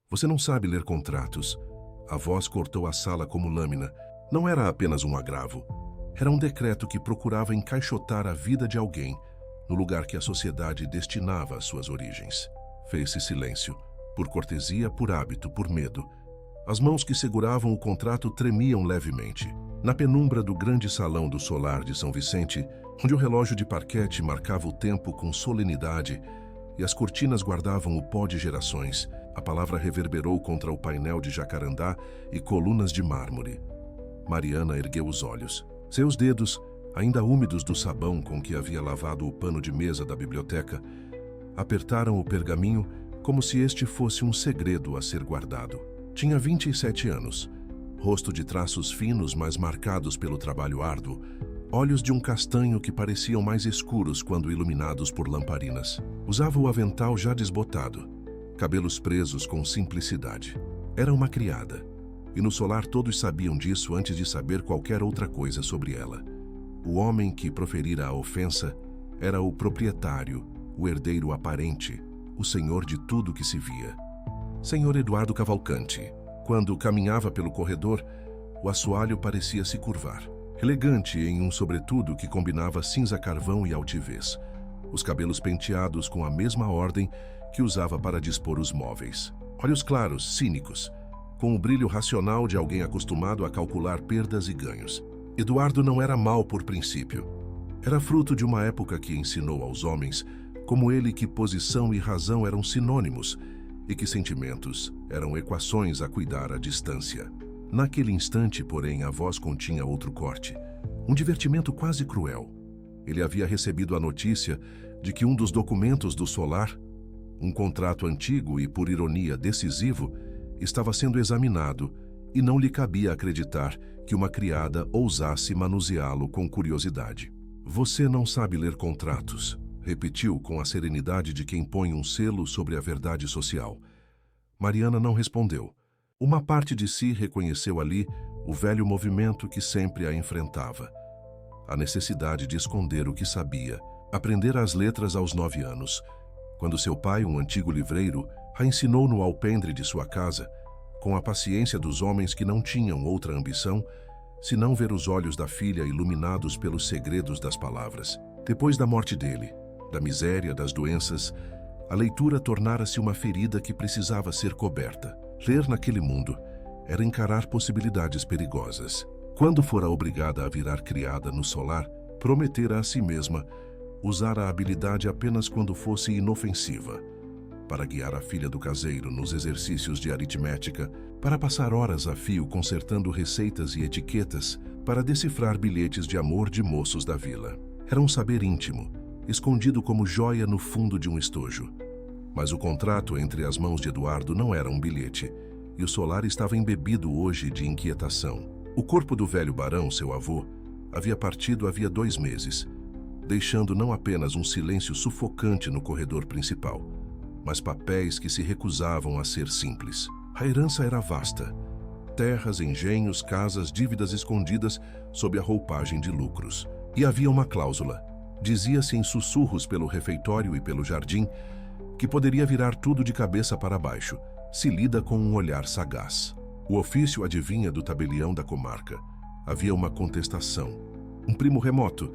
Você não sabe ler contratos. A voz cortou a sala como lâmina. Não era apenas um agravo. Era um decreto que procurava encaixotar a vida de alguém no lugar que a sociedade destinava às suas origens. Fez-se silêncio. Por cortesia, por hábito, por medo. As mãos que seguravam o contrato tremiam levemente. Na penumbra do grande salão do solar de São Vicente, onde o relógio de parquete marcava o tempo com solenidade e as cortinas guardavam o pó de gerações, a palavra reverberou contra o painel de jacarandá e colunas de mármore. Mariana ergueu os olhos. Seus dedos, ainda úmidos do sabão com que havia lavado o pano de mesa da biblioteca, apertaram o pergaminho como se este fosse um segredo a ser guardado. Tinha 27 anos, rosto de traços finos, mas marcados pelo trabalho árduo, olhos de um castanho que pareciam mais escuros quando iluminados por lamparinas. Usava o avental já desbotado, cabelos presos com simplicidade. Era uma criada, e no solar todos sabiam disso antes de saber qualquer outra coisa sobre ela. O homem que proferira a ofensa era o proprietário, o herdeiro aparente, o senhor de tudo que se via. Senhor Eduardo Cavalcanti. Quando caminhava pelo corredor, o assoalho parecia se curvar. Elegante em um sobretudo que combinava cinza-carvão e altivez. Os cabelos penteados com a mesma ordem que usava para dispor os móveis. Olhos claros, cínicos, com o brilho racional de alguém acostumado a calcular perdas e ganhos. Eduardo não era mau por princípio. Era fruto de uma época que ensinou aos homens, como ele, que posição e razão eram sinônimos e que sentimentos eram equações a cuidar à distância. Naquele instante, porém, a voz continha outro corte, um divertimento quase cruel. Ele havia recebido a notícia de que um dos documentos do solar, um contrato antigo e, por ironia, decisivo, estava sendo examinado e não lhe cabia acreditar que uma criada ousasse manuseá-lo com curiosidade. Você não sabe ler contratos, repetiu com a serenidade de quem põe um selo sobre a verdade social. Mariana não respondeu. Uma parte de si reconheceu ali o velho movimento que sempre a enfrentava. A necessidade de esconder o que sabia. Aprender as letras aos 9 anos, quando seu pai, um antigo livreiro, a ensinou no alpendre de sua casa, com a paciência dos homens que não tinham outra ambição, senão ver os olhos da filha iluminados pelos segredos das palavras. Depois da morte dele, da miséria, das doenças, a leitura tornara-se uma ferida que precisava ser coberta. Ler naquele mundo era encarar possibilidades perigosas. Quando fora obrigada a virar criada no solar, prometera a si mesma usar a habilidade apenas quando fosse inofensiva, para guiar a filha do caseiro nos exercícios de aritmética, para passar horas a fio consertando receitas e etiquetas, para decifrar bilhetes de amor de moços da vila. Era um saber íntimo, escondido como joia no fundo de um estojo. Mas o contrato entre as mãos de Eduardo não era um bilhete, e o solar estava embebido hoje de inquietação. O corpo do velho barão, seu avô, havia partido havia 2 meses, deixando não apenas um silêncio sufocante no corredor principal, mas papéis que se recusavam a ser simples. A herança era vasta. Terras, engenhos, casas, dívidas escondidas sob a roupagem de lucros. E havia uma cláusula. Dizia-se em sussurros pelo refeitório e pelo jardim que poderia virar tudo de cabeça para baixo, se lida com um olhar sagaz. O ofício adivinha do tabelião da comarca. Havia uma contestação. Um primo remoto,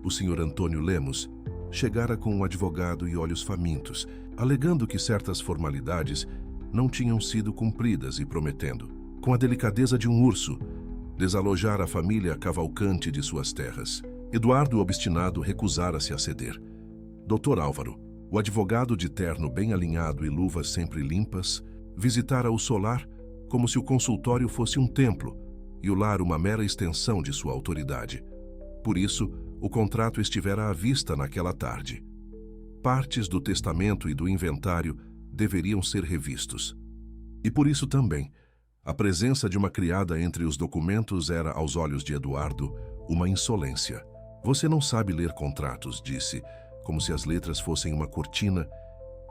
o Sr. Antônio Lemos, chegara com um advogado e olhos famintos, alegando que certas formalidades não tinham sido cumpridas e prometendo, com a delicadeza de um urso, desalojar a família Cavalcanti de suas terras. Eduardo, obstinado, recusara-se a ceder. Dr. Álvaro, o advogado de terno bem alinhado e luvas sempre limpas, visitara o solar como se o consultório fosse um templo e o lar uma mera extensão de sua autoridade. Por isso, o contrato estivera à vista naquela tarde. Partes do testamento e do inventário deveriam ser revistos. E por isso também, a presença de uma criada entre os documentos era, aos olhos de Eduardo, uma insolência. Você não sabe ler contratos, disse, como se as letras fossem uma cortina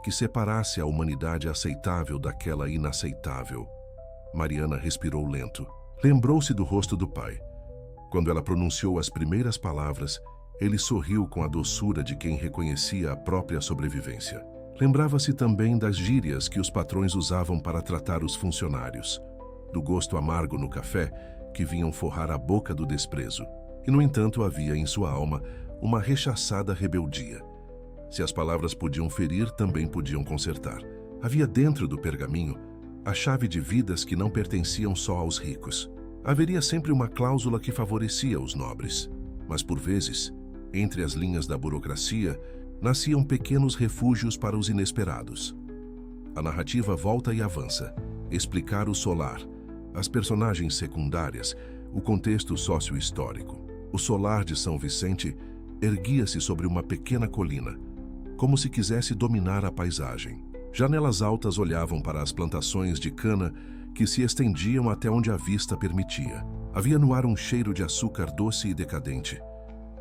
que separasse a humanidade aceitável daquela inaceitável. Mariana respirou lento. Lembrou-se do rosto do pai. Quando ela pronunciou as primeiras palavras, ele sorriu com a doçura de quem reconhecia a própria sobrevivência. Lembrava-se também das gírias que os patrões usavam para tratar os funcionários, do gosto amargo no café que vinham forrar a boca do desprezo. E, no entanto, havia em sua alma uma rechaçada rebeldia. Se as palavras podiam ferir, também podiam consertar. Havia dentro do pergaminho a chave de vidas que não pertenciam só aos ricos. Haveria sempre uma cláusula que favorecia os nobres. Mas, por vezes, entre as linhas da burocracia, nasciam pequenos refúgios para os inesperados. A narrativa volta e avança. Explicar o solar, as personagens secundárias, o contexto sócio-histórico. O solar de São Vicente erguia-se sobre uma pequena colina, como se quisesse dominar a paisagem. Janelas altas olhavam para as plantações de cana que se estendiam até onde a vista permitia. Havia no ar um cheiro de açúcar doce e decadente,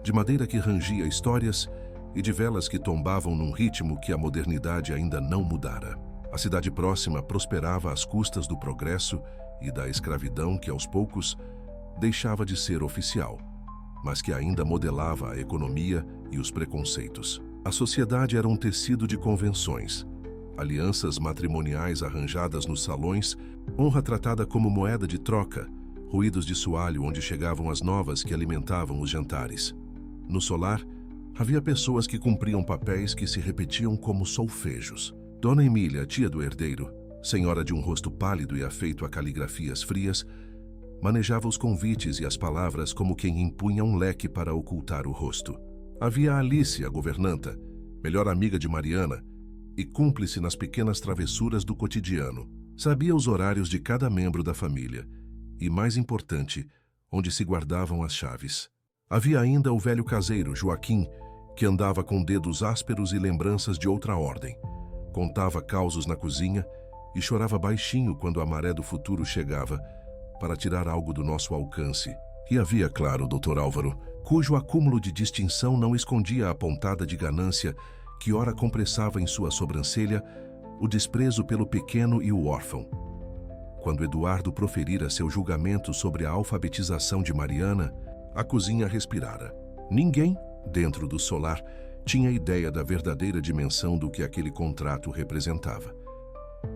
de madeira que rangia histórias e de velas que tombavam num ritmo que a modernidade ainda não mudara. A cidade próxima prosperava às custas do progresso e da escravidão que, aos poucos, deixava de ser oficial, mas que ainda modelava a economia e os preconceitos. A sociedade era um tecido de convenções, alianças matrimoniais arranjadas nos salões, honra tratada como moeda de troca, ruídos de soalho onde chegavam as novas que alimentavam os jantares. No solar, havia pessoas que cumpriam papéis que se repetiam como solfejos. Dona Emília, tia do herdeiro, senhora de um rosto pálido e afeito a caligrafias frias, manejava os convites e as palavras como quem impunha um leque para ocultar o rosto. Havia Alice, a governanta, melhor amiga de Mariana, e cúmplice nas pequenas travessuras do cotidiano. Sabia os horários de cada membro da família e, mais importante, onde se guardavam as chaves. Havia ainda o velho caseiro, Joaquim, que andava com dedos ásperos e lembranças de outra ordem. Contava causos na cozinha e chorava baixinho quando a maré do futuro chegava para tirar algo do nosso alcance. E havia, claro, o Dr. Álvaro, cujo acúmulo de distinção não escondia a pontada de ganância que ora compressava em sua sobrancelha o desprezo pelo pequeno e o órfão. Quando Eduardo proferira seu julgamento sobre a alfabetização de Mariana, a cozinha respirara. Ninguém, dentro do solar, tinha ideia da verdadeira dimensão do que aquele contrato representava.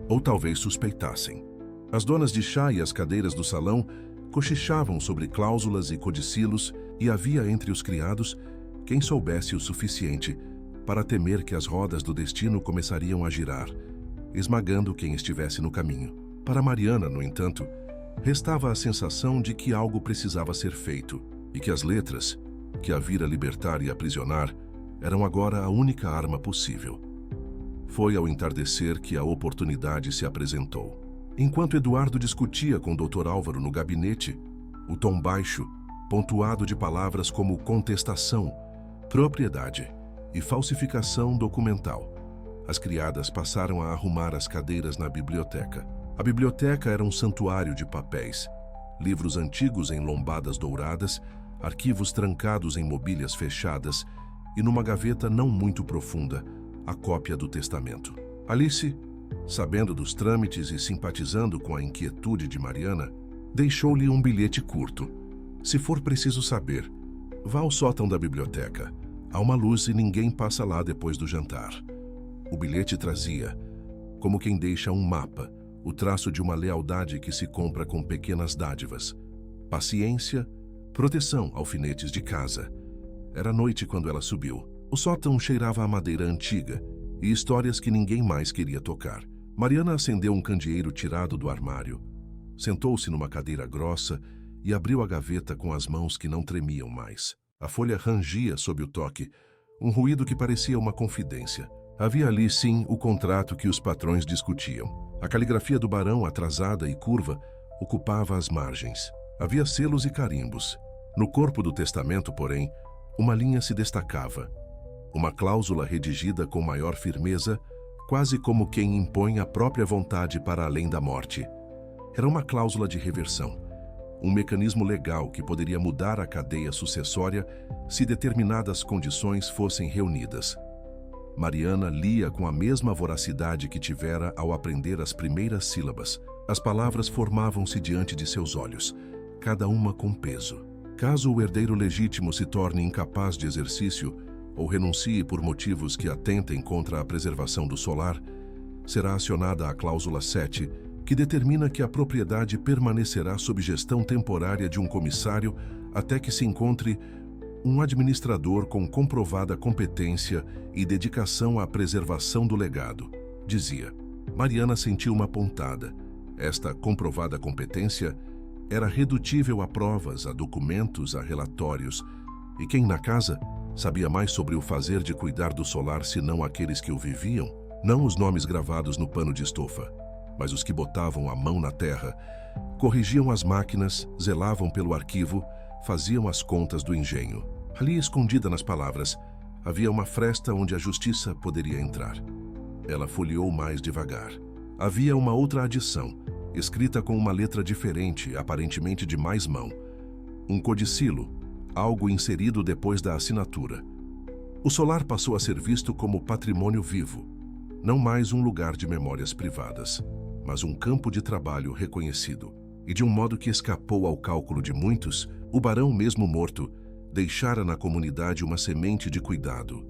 Ou talvez suspeitassem. As donas de chá e as cadeiras do salão cochichavam sobre cláusulas e codicilos, e havia entre os criados quem soubesse o suficiente para temer que as rodas do destino começariam a girar, esmagando quem estivesse no caminho. Para Mariana, no entanto, restava a sensação de que algo precisava ser feito e que as letras, que a vira libertar e aprisionar, eram agora a única arma possível. Foi ao entardecer que a oportunidade se apresentou. Enquanto Eduardo discutia com o Dr. Álvaro no gabinete, o tom baixo, pontuado de palavras como contestação, propriedade e falsificação documental, as criadas passaram a arrumar as cadeiras na biblioteca. A biblioteca era um santuário de papéis, livros antigos em lombadas douradas, arquivos trancados em mobílias fechadas e, numa gaveta não muito profunda, a cópia do testamento. Alice, sabendo dos trâmites e simpatizando com a inquietude de Mariana, deixou-lhe um bilhete curto. Se for preciso saber, vá ao sótão da biblioteca. Há uma luz e ninguém passa lá depois do jantar. O bilhete trazia, como quem deixa um mapa, o traço de uma lealdade que se compra com pequenas dádivas. Paciência, proteção, alfinetes de casa. Era noite quando ela subiu. O sótão cheirava a madeira antiga e histórias que ninguém mais queria tocar. Mariana acendeu um candeeiro tirado do armário, sentou-se numa cadeira grossa e abriu a gaveta com as mãos que não tremiam mais. A folha rangia sob o toque, um ruído que parecia uma confidência. Havia ali, sim, o contrato que os patrões discutiam. A caligrafia do barão, atrasada e curva, ocupava as margens. Havia selos e carimbos. No corpo do testamento, porém, uma linha se destacava. Uma cláusula redigida com maior firmeza, quase como quem impõe a própria vontade para além da morte. Era uma cláusula de reversão, um mecanismo legal que poderia mudar a cadeia sucessória se determinadas condições fossem reunidas. Mariana lia com a mesma voracidade que tivera ao aprender as primeiras sílabas. As palavras formavam-se diante de seus olhos, cada uma com peso. Caso o herdeiro legítimo se torne incapaz de exercício, ou renuncie por motivos que atentem contra a preservação do solar, será acionada a cláusula 7, que determina que a propriedade permanecerá sob gestão temporária de um comissário até que se encontre um administrador com comprovada competência e dedicação à preservação do legado, dizia. Mariana sentiu uma pontada. Esta comprovada competência era redutível a provas, a documentos, a relatórios, e quem na casa sabia mais sobre o fazer de cuidar do solar senão aqueles que o viviam? Não os nomes gravados no pano de estofa, mas os que botavam a mão na terra, corrigiam as máquinas, zelavam pelo arquivo, faziam as contas do engenho. Ali, escondida nas palavras, havia uma fresta onde a justiça poderia entrar. Ela folheou mais devagar. Havia uma outra adição, escrita com uma letra diferente, aparentemente de mais mão. Um codicilo, algo inserido depois da assinatura. O solar passou a ser visto como patrimônio vivo, não mais um lugar de memórias privadas, mas um campo de trabalho reconhecido. E de um modo que escapou ao cálculo de muitos, o barão, mesmo morto, deixara na comunidade uma semente de cuidado.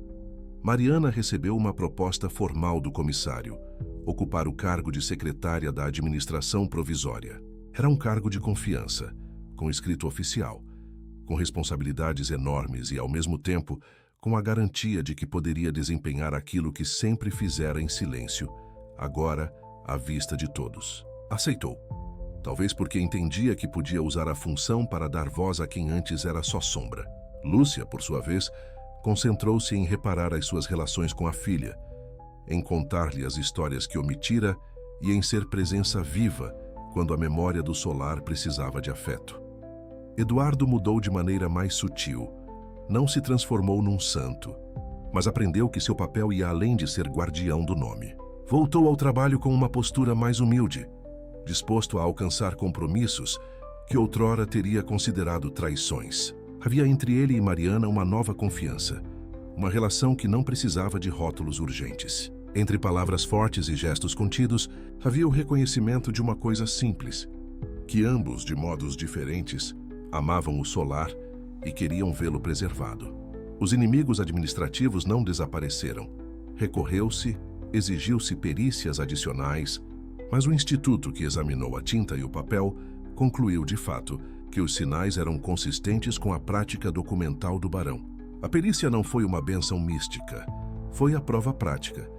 Mariana recebeu uma proposta formal do comissário, ocupar o cargo de secretária da administração provisória. Era um cargo de confiança, com escrito oficial, com responsabilidades enormes e, ao mesmo tempo, com a garantia de que poderia desempenhar aquilo que sempre fizera em silêncio, agora à vista de todos. Aceitou. Talvez porque entendia que podia usar a função para dar voz a quem antes era só sombra. Lúcia, por sua vez, concentrou-se em reparar as suas relações com a filha, em contar-lhe as histórias que omitira e em ser presença viva quando a memória do solar precisava de afeto. Eduardo mudou de maneira mais sutil. Não se transformou num santo, mas aprendeu que seu papel ia além de ser guardião do nome. Voltou ao trabalho com uma postura mais humilde, disposto a alcançar compromissos que outrora teria considerado traições. Havia entre ele e Mariana uma nova confiança, uma relação que não precisava de rótulos urgentes. Entre palavras fortes e gestos contidos, havia o reconhecimento de uma coisa simples, que ambos, de modos diferentes, amavam o solar e queriam vê-lo preservado. Os inimigos administrativos não desapareceram. Recorreu-se, exigiu-se perícias adicionais, mas o instituto que examinou a tinta e o papel concluiu, de fato, que os sinais eram consistentes com a prática documental do barão. A perícia não foi uma bênção mística, foi a prova prática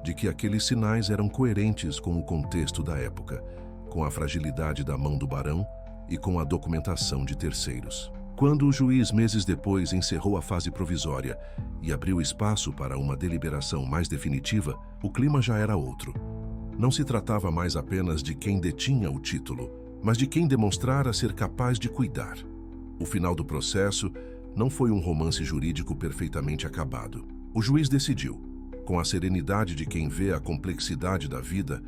de que aqueles sinais eram coerentes com o contexto da época, com a fragilidade da mão do barão e com a documentação de terceiros. Quando o juiz, meses depois, encerrou a fase provisória e abriu espaço para uma deliberação mais definitiva, o clima já era outro. Não se tratava mais apenas de quem detinha o título, mas de quem demonstrara ser capaz de cuidar. O final do processo não foi um romance jurídico perfeitamente acabado. O juiz decidiu, com a serenidade de quem vê a complexidade da vida,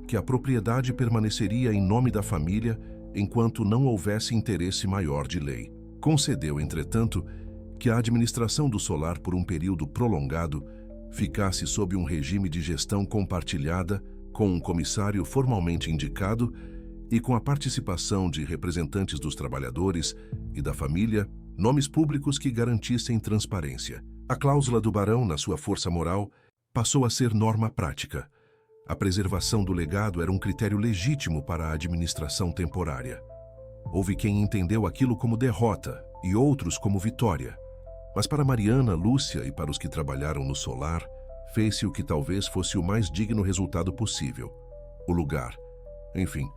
que a propriedade permaneceria em nome da família enquanto não houvesse interesse maior de lei. Concedeu, entretanto, que a administração do solar por um período prolongado ficasse sob um regime de gestão compartilhada, com um comissário formalmente indicado e com a participação de representantes dos trabalhadores e da família, nomes públicos que garantissem transparência. A cláusula do barão, na sua força moral, passou a ser norma prática. A preservação do legado era um critério legítimo para a administração temporária. Houve quem entendeu aquilo como derrota e outros como vitória. Mas para Mariana, Lúcia e para os que trabalharam no solar, fez-se o que talvez fosse o mais digno resultado possível. O lugar. Enfim,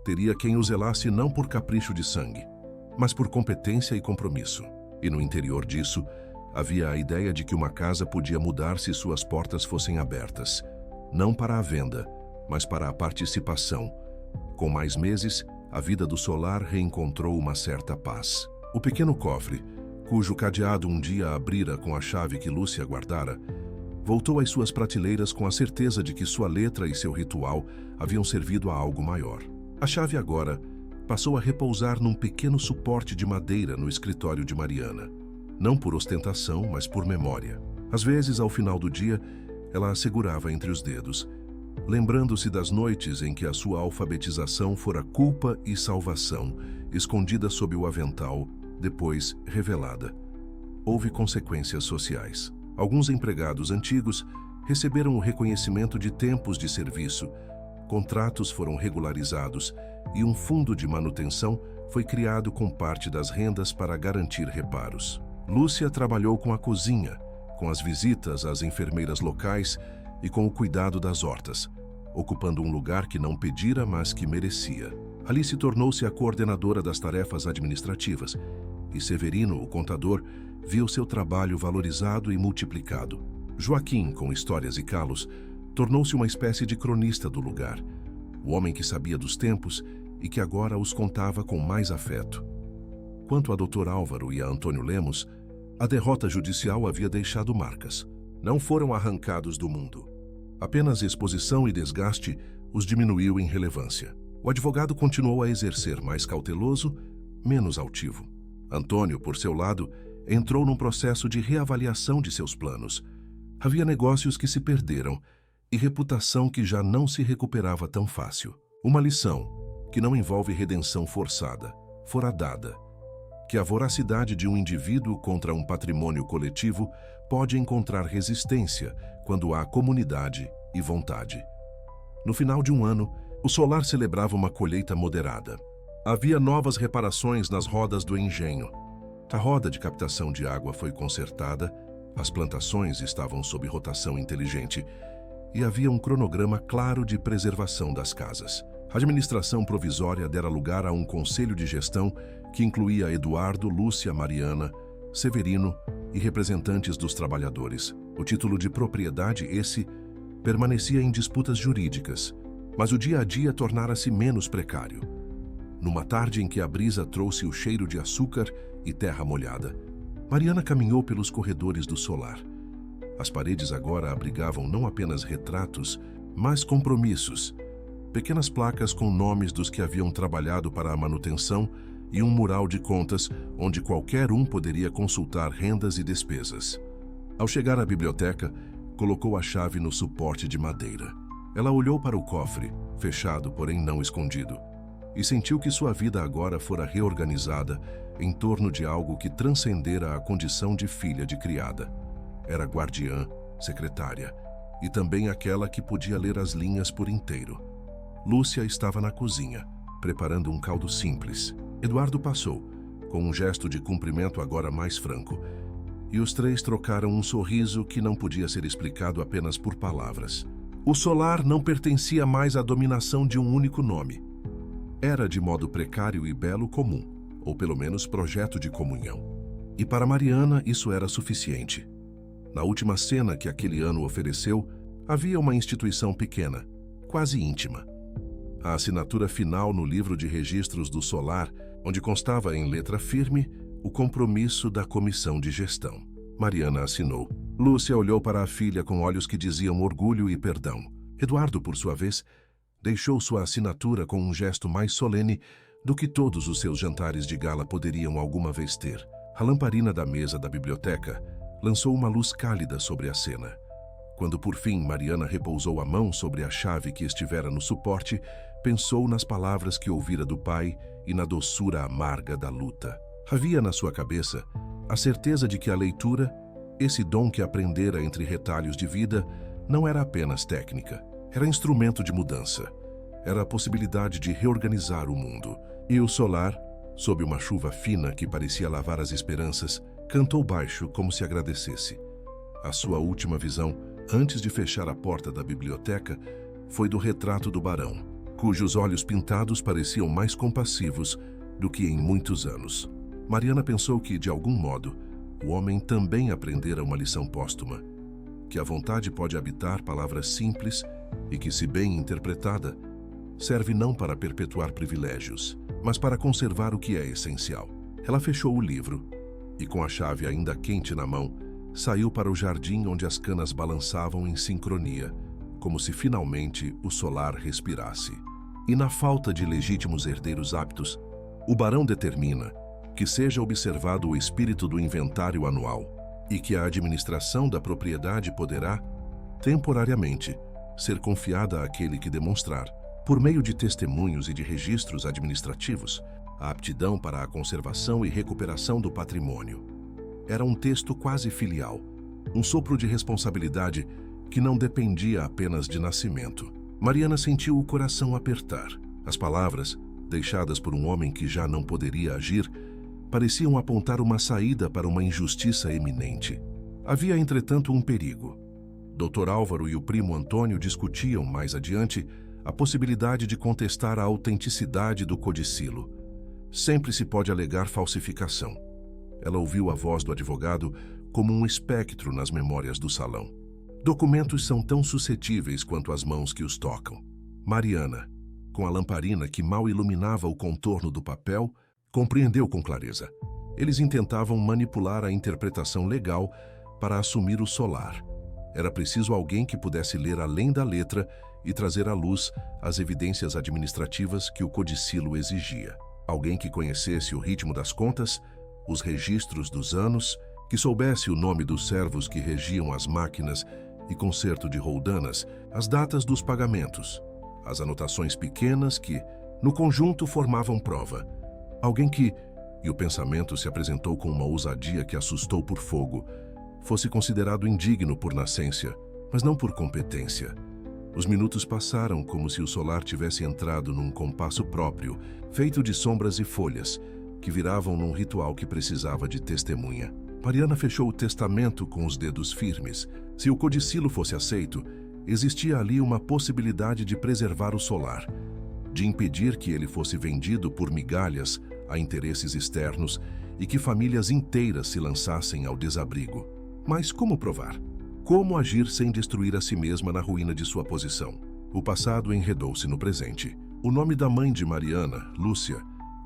teria quem o zelasse não por capricho de sangue, mas por competência e compromisso. E no interior disso, havia a ideia de que uma casa podia mudar se suas portas fossem abertas. Não para a venda, mas para a participação. Com mais meses, a vida do solar reencontrou uma certa paz. O pequeno cofre, cujo cadeado um dia abrira com a chave que Lúcia guardara, voltou às suas prateleiras com a certeza de que sua letra e seu ritual haviam servido a algo maior. A chave agora passou a repousar num pequeno suporte de madeira no escritório de Mariana. Não por ostentação, mas por memória. Às vezes, ao final do dia, ela a segurava entre os dedos, lembrando-se das noites em que a sua alfabetização fora culpa e salvação, escondida sob o avental, depois revelada. Houve consequências sociais. Alguns empregados antigos receberam o reconhecimento de tempos de serviço, contratos foram regularizados e um fundo de manutenção foi criado com parte das rendas para garantir reparos. Lúcia trabalhou com a cozinha, com as visitas às enfermeiras locais e com o cuidado das hortas, ocupando um lugar que não pedira, mas que merecia. Alice tornou-se a coordenadora das tarefas administrativas e Severino, o contador, viu seu trabalho valorizado e multiplicado. Joaquim, com histórias e calos, tornou-se uma espécie de cronista do lugar, o homem que sabia dos tempos e que agora os contava com mais afeto. Quanto a Dr. Álvaro e a Antônio Lemos, a derrota judicial havia deixado marcas. Não foram arrancados do mundo. Apenas exposição e desgaste os diminuiu em relevância. O advogado continuou a exercer mais cauteloso, menos altivo. Antônio, por seu lado, entrou num processo de reavaliação de seus planos. Havia negócios que se perderam e reputação que já não se recuperava tão fácil. Uma lição que não envolve redenção forçada, fora dada, que a voracidade de um indivíduo contra um patrimônio coletivo pode encontrar resistência quando há comunidade e vontade. No final de um ano, o solar celebrava uma colheita moderada. Havia novas reparações nas rodas do engenho. A roda de captação de água foi consertada, as plantações estavam sob rotação inteligente e havia um cronograma claro de preservação das casas. A administração provisória dera lugar a um conselho de gestão que incluía Eduardo, Lúcia, Mariana, Severino e representantes dos trabalhadores. O título de propriedade, esse, permanecia em disputas jurídicas, mas o dia a dia tornara-se menos precário. Numa tarde em que a brisa trouxe o cheiro de açúcar e terra molhada, Mariana caminhou pelos corredores do solar. As paredes agora abrigavam não apenas retratos, mas compromissos, pequenas placas com nomes dos que haviam trabalhado para a manutenção e um mural de contas onde qualquer um poderia consultar rendas e despesas. Ao chegar à biblioteca, colocou a chave no suporte de madeira. Ela olhou para o cofre, fechado, porém não escondido, e sentiu que sua vida agora fora reorganizada em torno de algo que transcendera a condição de filha de criada. Era guardiã, secretária, e também aquela que podia ler as linhas por inteiro. Lúcia estava na cozinha, preparando um caldo simples. Eduardo passou, com um gesto de cumprimento agora mais franco, e os três trocaram um sorriso que não podia ser explicado apenas por palavras. O solar não pertencia mais à dominação de um único nome. Era de modo precário e belo comum, ou pelo menos projeto de comunhão. E para Mariana isso era suficiente. Na última cena que aquele ano ofereceu, havia uma instituição pequena, quase íntima. A assinatura final no livro de registros do solar, onde constava em letra firme o compromisso da comissão de gestão. Mariana assinou. Lúcia olhou para a filha com olhos que diziam orgulho e perdão. Eduardo, por sua vez, deixou sua assinatura com um gesto mais solene do que todos os seus jantares de gala poderiam alguma vez ter. A lamparina da mesa da biblioteca lançou uma luz cálida sobre a cena. Quando por fim Mariana repousou a mão sobre a chave que estivera no suporte, pensou nas palavras que ouvira do pai e na doçura amarga da luta. Havia na sua cabeça a certeza de que a leitura, esse dom que aprendera entre retalhos de vida, não era apenas técnica, era instrumento de mudança. Era a possibilidade de reorganizar o mundo. E o solar, sob uma chuva fina que parecia lavar as esperanças, cantou baixo como se agradecesse. A sua última visão, antes de fechar a porta da biblioteca, foi do retrato do barão, cujos olhos pintados pareciam mais compassivos do que em muitos anos. Mariana pensou que, de algum modo, o homem também aprendera uma lição póstuma, que a vontade pode habitar palavras simples e que, se bem interpretada, serve não para perpetuar privilégios, mas para conservar o que é essencial. Ela fechou o livro e, com a chave ainda quente na mão, saiu para o jardim onde as canas balançavam em sincronia, como se finalmente o solar respirasse. E na falta de legítimos herdeiros aptos, o barão determina que seja observado o espírito do inventário anual e que a administração da propriedade poderá, temporariamente, ser confiada àquele que demonstrar, por meio de testemunhos e de registros administrativos, a aptidão para a conservação e recuperação do patrimônio. Era um texto quase filial, um sopro de responsabilidade que não dependia apenas de nascimento. Mariana sentiu o coração apertar. As palavras, deixadas por um homem que já não poderia agir, pareciam apontar uma saída para uma injustiça eminente. Havia, entretanto, um perigo. Dr. Álvaro e o primo Antônio discutiam, mais adiante, a possibilidade de contestar a autenticidade do codicilo. Sempre se pode alegar falsificação. Ela ouviu a voz do advogado como um espectro nas memórias do salão. Documentos são tão suscetíveis quanto as mãos que os tocam. Mariana, com a lamparina que mal iluminava o contorno do papel, compreendeu com clareza. Eles intentavam manipular a interpretação legal para assumir o solar. Era preciso alguém que pudesse ler além da letra e trazer à luz as evidências administrativas que o codicilo exigia. Alguém que conhecesse o ritmo das contas, os registros dos anos, que soubesse o nome dos servos que regiam as máquinas e conserto de roldanas, as datas dos pagamentos, as anotações pequenas que, no conjunto, formavam prova. Alguém que, e o pensamento se apresentou com uma ousadia que assustou por fogo, fosse considerado indigno por nascência, mas não por competência. Os minutos passaram como se o solar tivesse entrado num compasso próprio, feito de sombras e folhas, que viravam num ritual que precisava de testemunha. Mariana fechou o testamento com os dedos firmes. Se o codicilo fosse aceito, existia ali uma possibilidade de preservar o solar, de impedir que ele fosse vendido por migalhas a interesses externos e que famílias inteiras se lançassem ao desabrigo. Mas como provar? Como agir sem destruir a si mesma na ruína de sua posição? O passado enredou-se no presente. O nome da mãe de Mariana, Lúcia,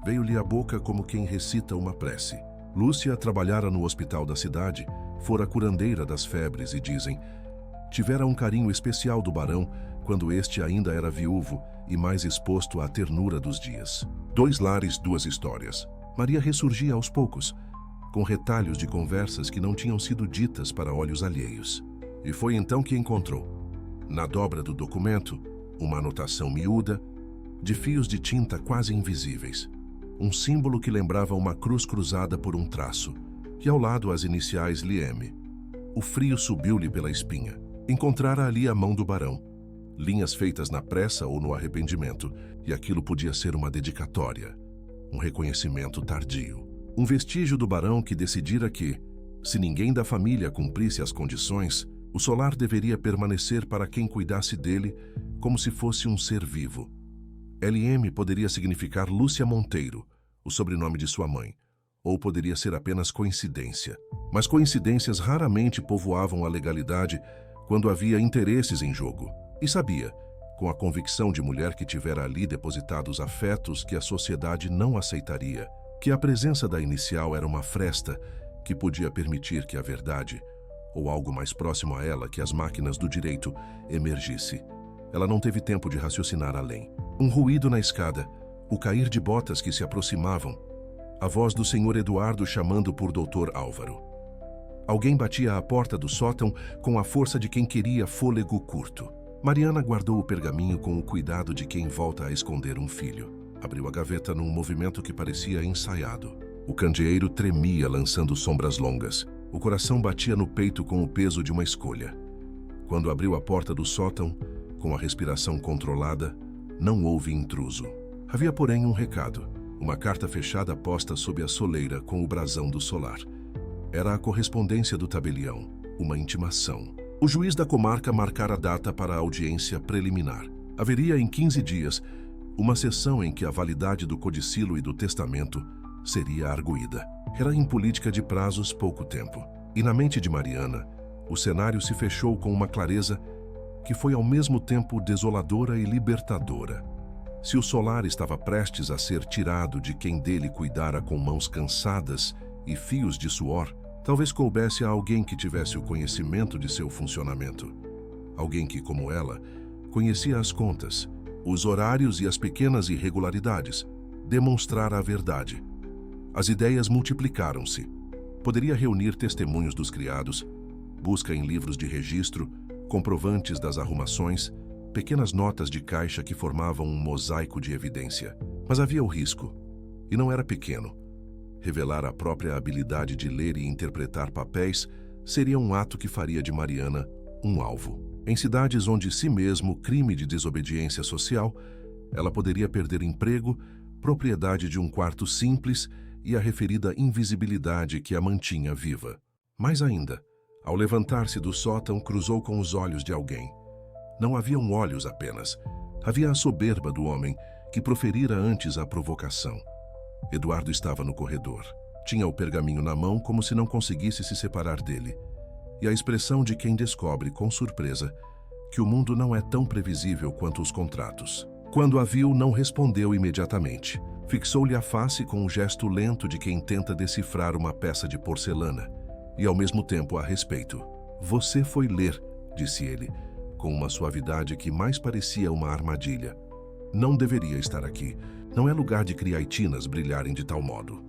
veio-lhe à boca como quem recita uma prece. Lúcia trabalhara no hospital da cidade, fora curandeira das febres e dizem, tivera um carinho especial do barão quando este ainda era viúvo e mais exposto à ternura dos dias. 2 lares, 2 histórias. Maria ressurgia aos poucos, com retalhos de conversas que não tinham sido ditas para olhos alheios. E foi então que encontrou, na dobra do documento, uma anotação miúda, de fios de tinta quase invisíveis. Um símbolo que lembrava uma cruz cruzada por um traço, e ao lado as iniciais Lieme. O frio subiu-lhe pela espinha. Encontrara ali a mão do barão, linhas feitas na pressa ou no arrependimento, e aquilo podia ser uma dedicatória, um reconhecimento tardio. Um vestígio do barão que decidira que, se ninguém da família cumprisse as condições, o solar deveria permanecer para quem cuidasse dele como se fosse um ser vivo. LM poderia significar Lúcia Monteiro, o sobrenome de sua mãe, ou poderia ser apenas coincidência. Mas coincidências raramente povoavam a legalidade quando havia interesses em jogo. E sabia, com a convicção de mulher que tivera ali depositados afetos que a sociedade não aceitaria, que a presença da inicial era uma fresta que podia permitir que a verdade, ou algo mais próximo a ela que as máquinas do direito, emergisse. Ela não teve tempo de raciocinar além. Um ruído na escada, o cair de botas que se aproximavam, a voz do senhor Eduardo chamando por Dr. Álvaro. Alguém batia à porta do sótão com a força de quem queria fôlego curto. Mariana guardou o pergaminho com o cuidado de quem volta a esconder um filho. Abriu a gaveta num movimento que parecia ensaiado. O candeeiro tremia, lançando sombras longas. O coração batia no peito com o peso de uma escolha. Quando abriu a porta do sótão, com a respiração controlada, não houve intruso. Havia, porém, um recado. Uma carta fechada posta sob a soleira com o brasão do solar. Era a correspondência do tabelião, uma intimação. O juiz da comarca marcara a data para a audiência preliminar. Haveria, em 15 dias, uma sessão em que a validade do codicilo e do testamento seria arguída. Era em política de prazos pouco tempo. E na mente de Mariana, o cenário se fechou com uma clareza que foi ao mesmo tempo desoladora e libertadora. Se o solar estava prestes a ser tirado de quem dele cuidara com mãos cansadas e fios de suor, talvez coubesse a alguém que tivesse o conhecimento de seu funcionamento. Alguém que, como ela, conhecia as contas, os horários e as pequenas irregularidades, demonstrara a verdade. As ideias multiplicaram-se. Poderia reunir testemunhos dos criados, busca em livros de registro, comprovantes das arrumações, pequenas notas de caixa que formavam um mosaico de evidência. Mas havia o risco, e não era pequeno. Revelar a própria habilidade de ler e interpretar papéis seria um ato que faria de Mariana um alvo. Em cidades onde si mesmo crime de desobediência social, ela poderia perder emprego, propriedade de um quarto simples e a referida invisibilidade que a mantinha viva. Mais ainda, ao levantar-se do sótão, cruzou com os olhos de alguém. Não haviam olhos apenas. Havia a soberba do homem que proferira antes a provocação. Eduardo estava no corredor. Tinha o pergaminho na mão como se não conseguisse se separar dele. E a expressão de quem descobre, com surpresa, que o mundo não é tão previsível quanto os contratos. Quando a viu, não respondeu imediatamente. Fixou-lhe a face com um gesto lento de quem tenta decifrar uma peça de porcelana. E ao mesmo tempo a respeito. "Você foi ler", disse ele, com uma suavidade que mais parecia uma armadilha. "Não deveria estar aqui. Não é lugar de criaitinas brilharem de tal modo."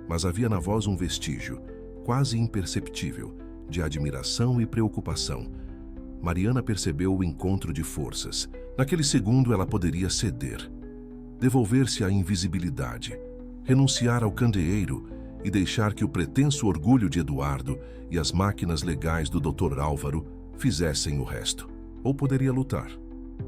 Mas havia na voz um vestígio, quase imperceptível, de admiração e preocupação. Mariana percebeu o encontro de forças. Naquele segundo ela poderia ceder, devolver-se à invisibilidade, renunciar ao candeeiro e deixar que o pretenso orgulho de Eduardo e as máquinas legais do Dr. Álvaro fizessem o resto. Ou poderia lutar.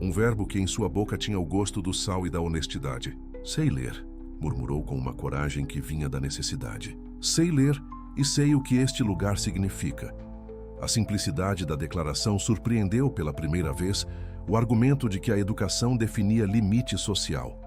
Um verbo que em sua boca tinha o gosto do sal e da honestidade. "Sei ler", murmurou com uma coragem que vinha da necessidade. "Sei ler e sei o que este lugar significa." A simplicidade da declaração surpreendeu pela primeira vez o argumento de que a educação definia limite social.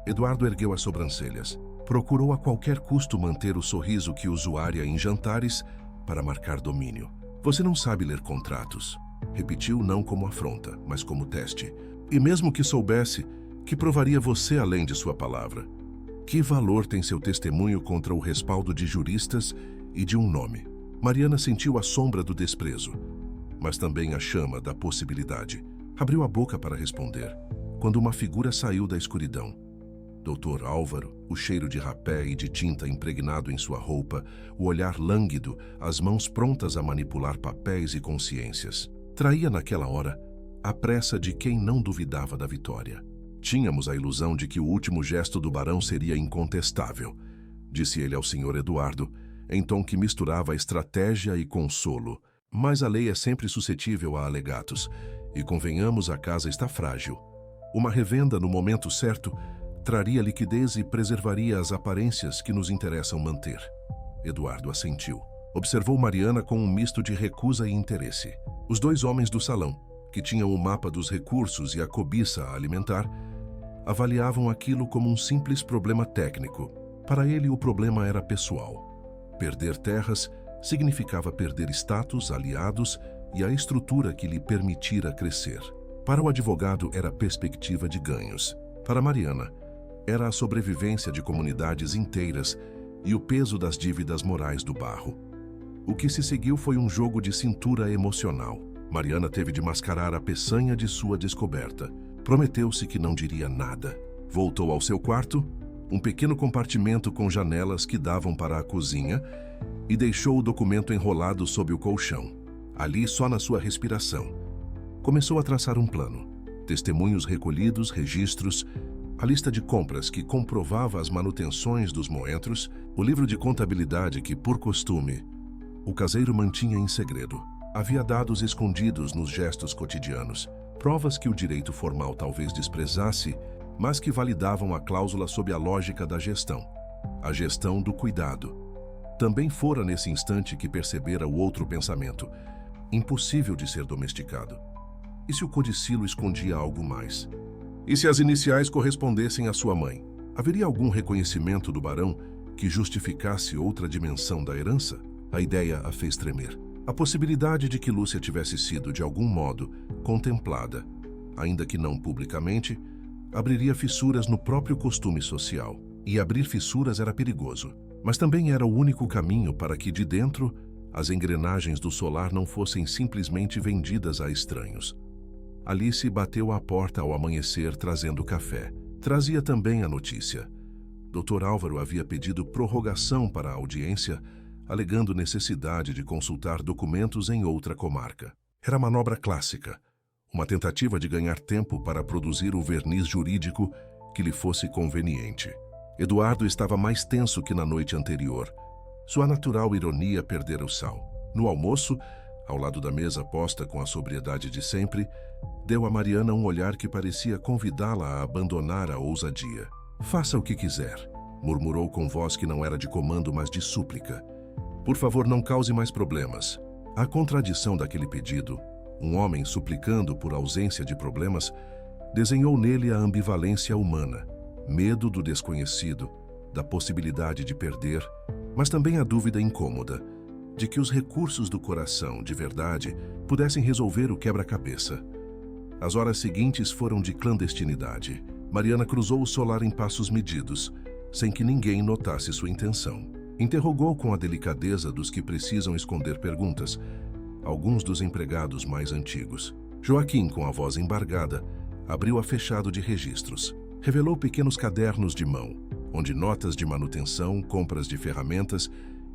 Eduardo ergueu as sobrancelhas. Procurou a qualquer custo manter o sorriso que usuária em jantares para marcar domínio. "Você não sabe ler contratos", repetiu não como afronta, mas como teste. "E mesmo que soubesse, que provaria você além de sua palavra? Que valor tem seu testemunho contra o respaldo de juristas e de um nome?" Mariana sentiu a sombra do desprezo, mas também a chama da possibilidade. Abriu a boca para responder, quando uma figura saiu da escuridão. Dr. Álvaro, o cheiro de rapé e de tinta impregnado em sua roupa, o olhar lânguido, as mãos prontas a manipular papéis e consciências. Traía naquela hora a pressa de quem não duvidava da vitória. "Tínhamos a ilusão de que o último gesto do barão seria incontestável", disse ele ao Sr. Eduardo, em tom que misturava estratégia e consolo. "Mas a lei é sempre suscetível a alegatos, e convenhamos, a casa está frágil. Uma revenda no momento certo traria liquidez e preservaria as aparências que nos interessam manter." Eduardo assentiu. Observou Mariana com um misto de recusa e interesse. Os dois homens do salão, que tinham o mapa dos recursos e a cobiça a alimentar, avaliavam aquilo como um simples problema técnico. Para ele, o problema era pessoal. Perder terras significava perder status, aliados e a estrutura que lhe permitira crescer. Para o advogado, era perspectiva de ganhos. Para Mariana, era a sobrevivência de comunidades inteiras e o peso das dívidas morais do barro. O que se seguiu foi um jogo de cintura emocional. Mariana teve de mascarar a peçanha de sua descoberta. Prometeu-se que não diria nada. Voltou ao seu quarto, um pequeno compartimento com janelas que davam para a cozinha, e deixou o documento enrolado sob o colchão. Ali, só na sua respiração, começou a traçar um plano. Testemunhos recolhidos, registros, a lista de compras que comprovava as manutenções dos moentros, o livro de contabilidade que, por costume, o caseiro mantinha em segredo. Havia dados escondidos nos gestos cotidianos, provas que o direito formal talvez desprezasse, mas que validavam a cláusula sob a lógica da gestão, a gestão do cuidado. Também fora nesse instante que percebera o outro pensamento, impossível de ser domesticado. E se o codicilo escondia algo mais? E se as iniciais correspondessem à sua mãe? Haveria algum reconhecimento do barão que justificasse outra dimensão da herança? A ideia a fez tremer. A possibilidade de que Lúcia tivesse sido, de algum modo, contemplada, ainda que não publicamente, abriria fissuras no próprio costume social. E abrir fissuras era perigoso, mas também era o único caminho para que, de dentro, as engrenagens do solar não fossem simplesmente vendidas a estranhos. Alice bateu à porta ao amanhecer trazendo café. Trazia também a notícia. Dr. Álvaro havia pedido prorrogação para a audiência, alegando necessidade de consultar documentos em outra comarca. Era manobra clássica, uma tentativa de ganhar tempo para produzir o verniz jurídico que lhe fosse conveniente. Eduardo estava mais tenso que na noite anterior. Sua natural ironia perdera o sal. No almoço, ao lado da mesa posta com a sobriedade de sempre, deu a Mariana um olhar que parecia convidá-la a abandonar a ousadia. "Faça o que quiser", murmurou com voz que não era de comando, mas de súplica. "Por favor, não cause mais problemas." A contradição daquele pedido, um homem suplicando por ausência de problemas, desenhou nele a ambivalência humana, medo do desconhecido, da possibilidade de perder, mas também a dúvida incômoda de que os recursos do coração, de verdade, pudessem resolver o quebra-cabeça. As horas seguintes foram de clandestinidade. Mariana cruzou o solar em passos medidos, sem que ninguém notasse sua intenção. Interrogou com a delicadeza dos que precisam esconder perguntas alguns dos empregados mais antigos. Joaquim, com a voz embargada, abriu a fechado de registros. Revelou pequenos cadernos de mão, onde notas de manutenção, compras de ferramentas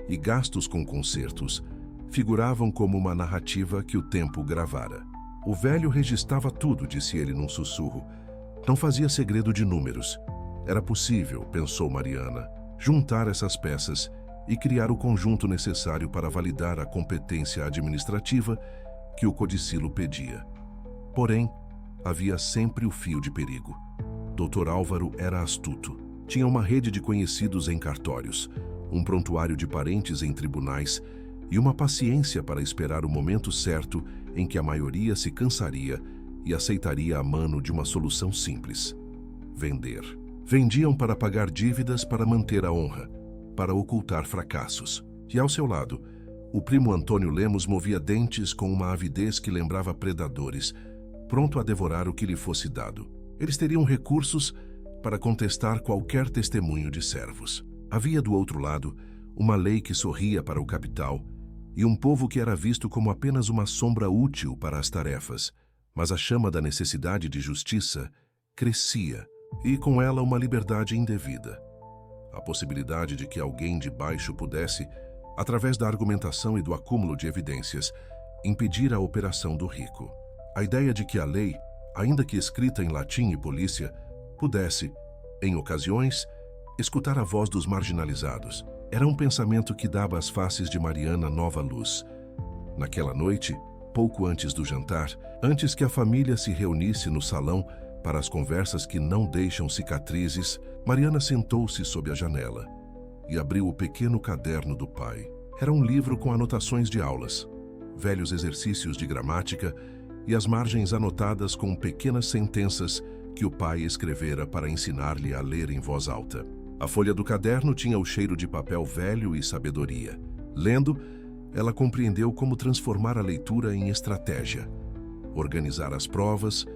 e gastos com consertos figuravam como uma narrativa que o tempo gravara. O velho registrava tudo, disse ele num sussurro. Não fazia segredo de números. Era possível, pensou Mariana, juntar essas peças e criar o conjunto necessário para validar a competência administrativa que o codicilo pedia. Porém, havia sempre o fio de perigo. Dr. Álvaro era astuto. Tinha uma rede de conhecidos em cartórios, um prontuário de parentes em tribunais e uma paciência para esperar o momento certo em que a maioria se cansaria e aceitaria a mano de uma solução simples: vender. Vendiam para pagar dívidas, para manter a honra, para ocultar fracassos. E ao seu lado, o primo Antônio Lemos movia dentes com uma avidez que lembrava predadores, pronto a devorar o que lhe fosse dado. Eles teriam recursos para contestar qualquer testemunho de servos. Havia do outro lado uma lei que sorria para o capital e um povo que era visto como apenas uma sombra útil para as tarefas. Mas a chama da necessidade de justiça crescia, e com ela uma liberdade indevida. A possibilidade de que alguém de baixo pudesse, através da argumentação e do acúmulo de evidências, impedir a operação do rico. A ideia de que a lei, ainda que escrita em latim e polícia, pudesse, em ocasiões, escutar a voz dos marginalizados, era um pensamento que dava às faces de Mariana nova luz. Naquela noite, pouco antes do jantar, antes que a família se reunisse no salão para as conversas que não deixam cicatrizes, Mariana sentou-se sob a janela e abriu o pequeno caderno do pai. Era um livro com anotações de aulas, velhos exercícios de gramática e as margens anotadas com pequenas sentenças que o pai escrevera para ensinar-lhe a ler em voz alta. A folha do caderno tinha o cheiro de papel velho e sabedoria. Lendo, ela compreendeu como transformar a leitura em estratégia, organizar as provas,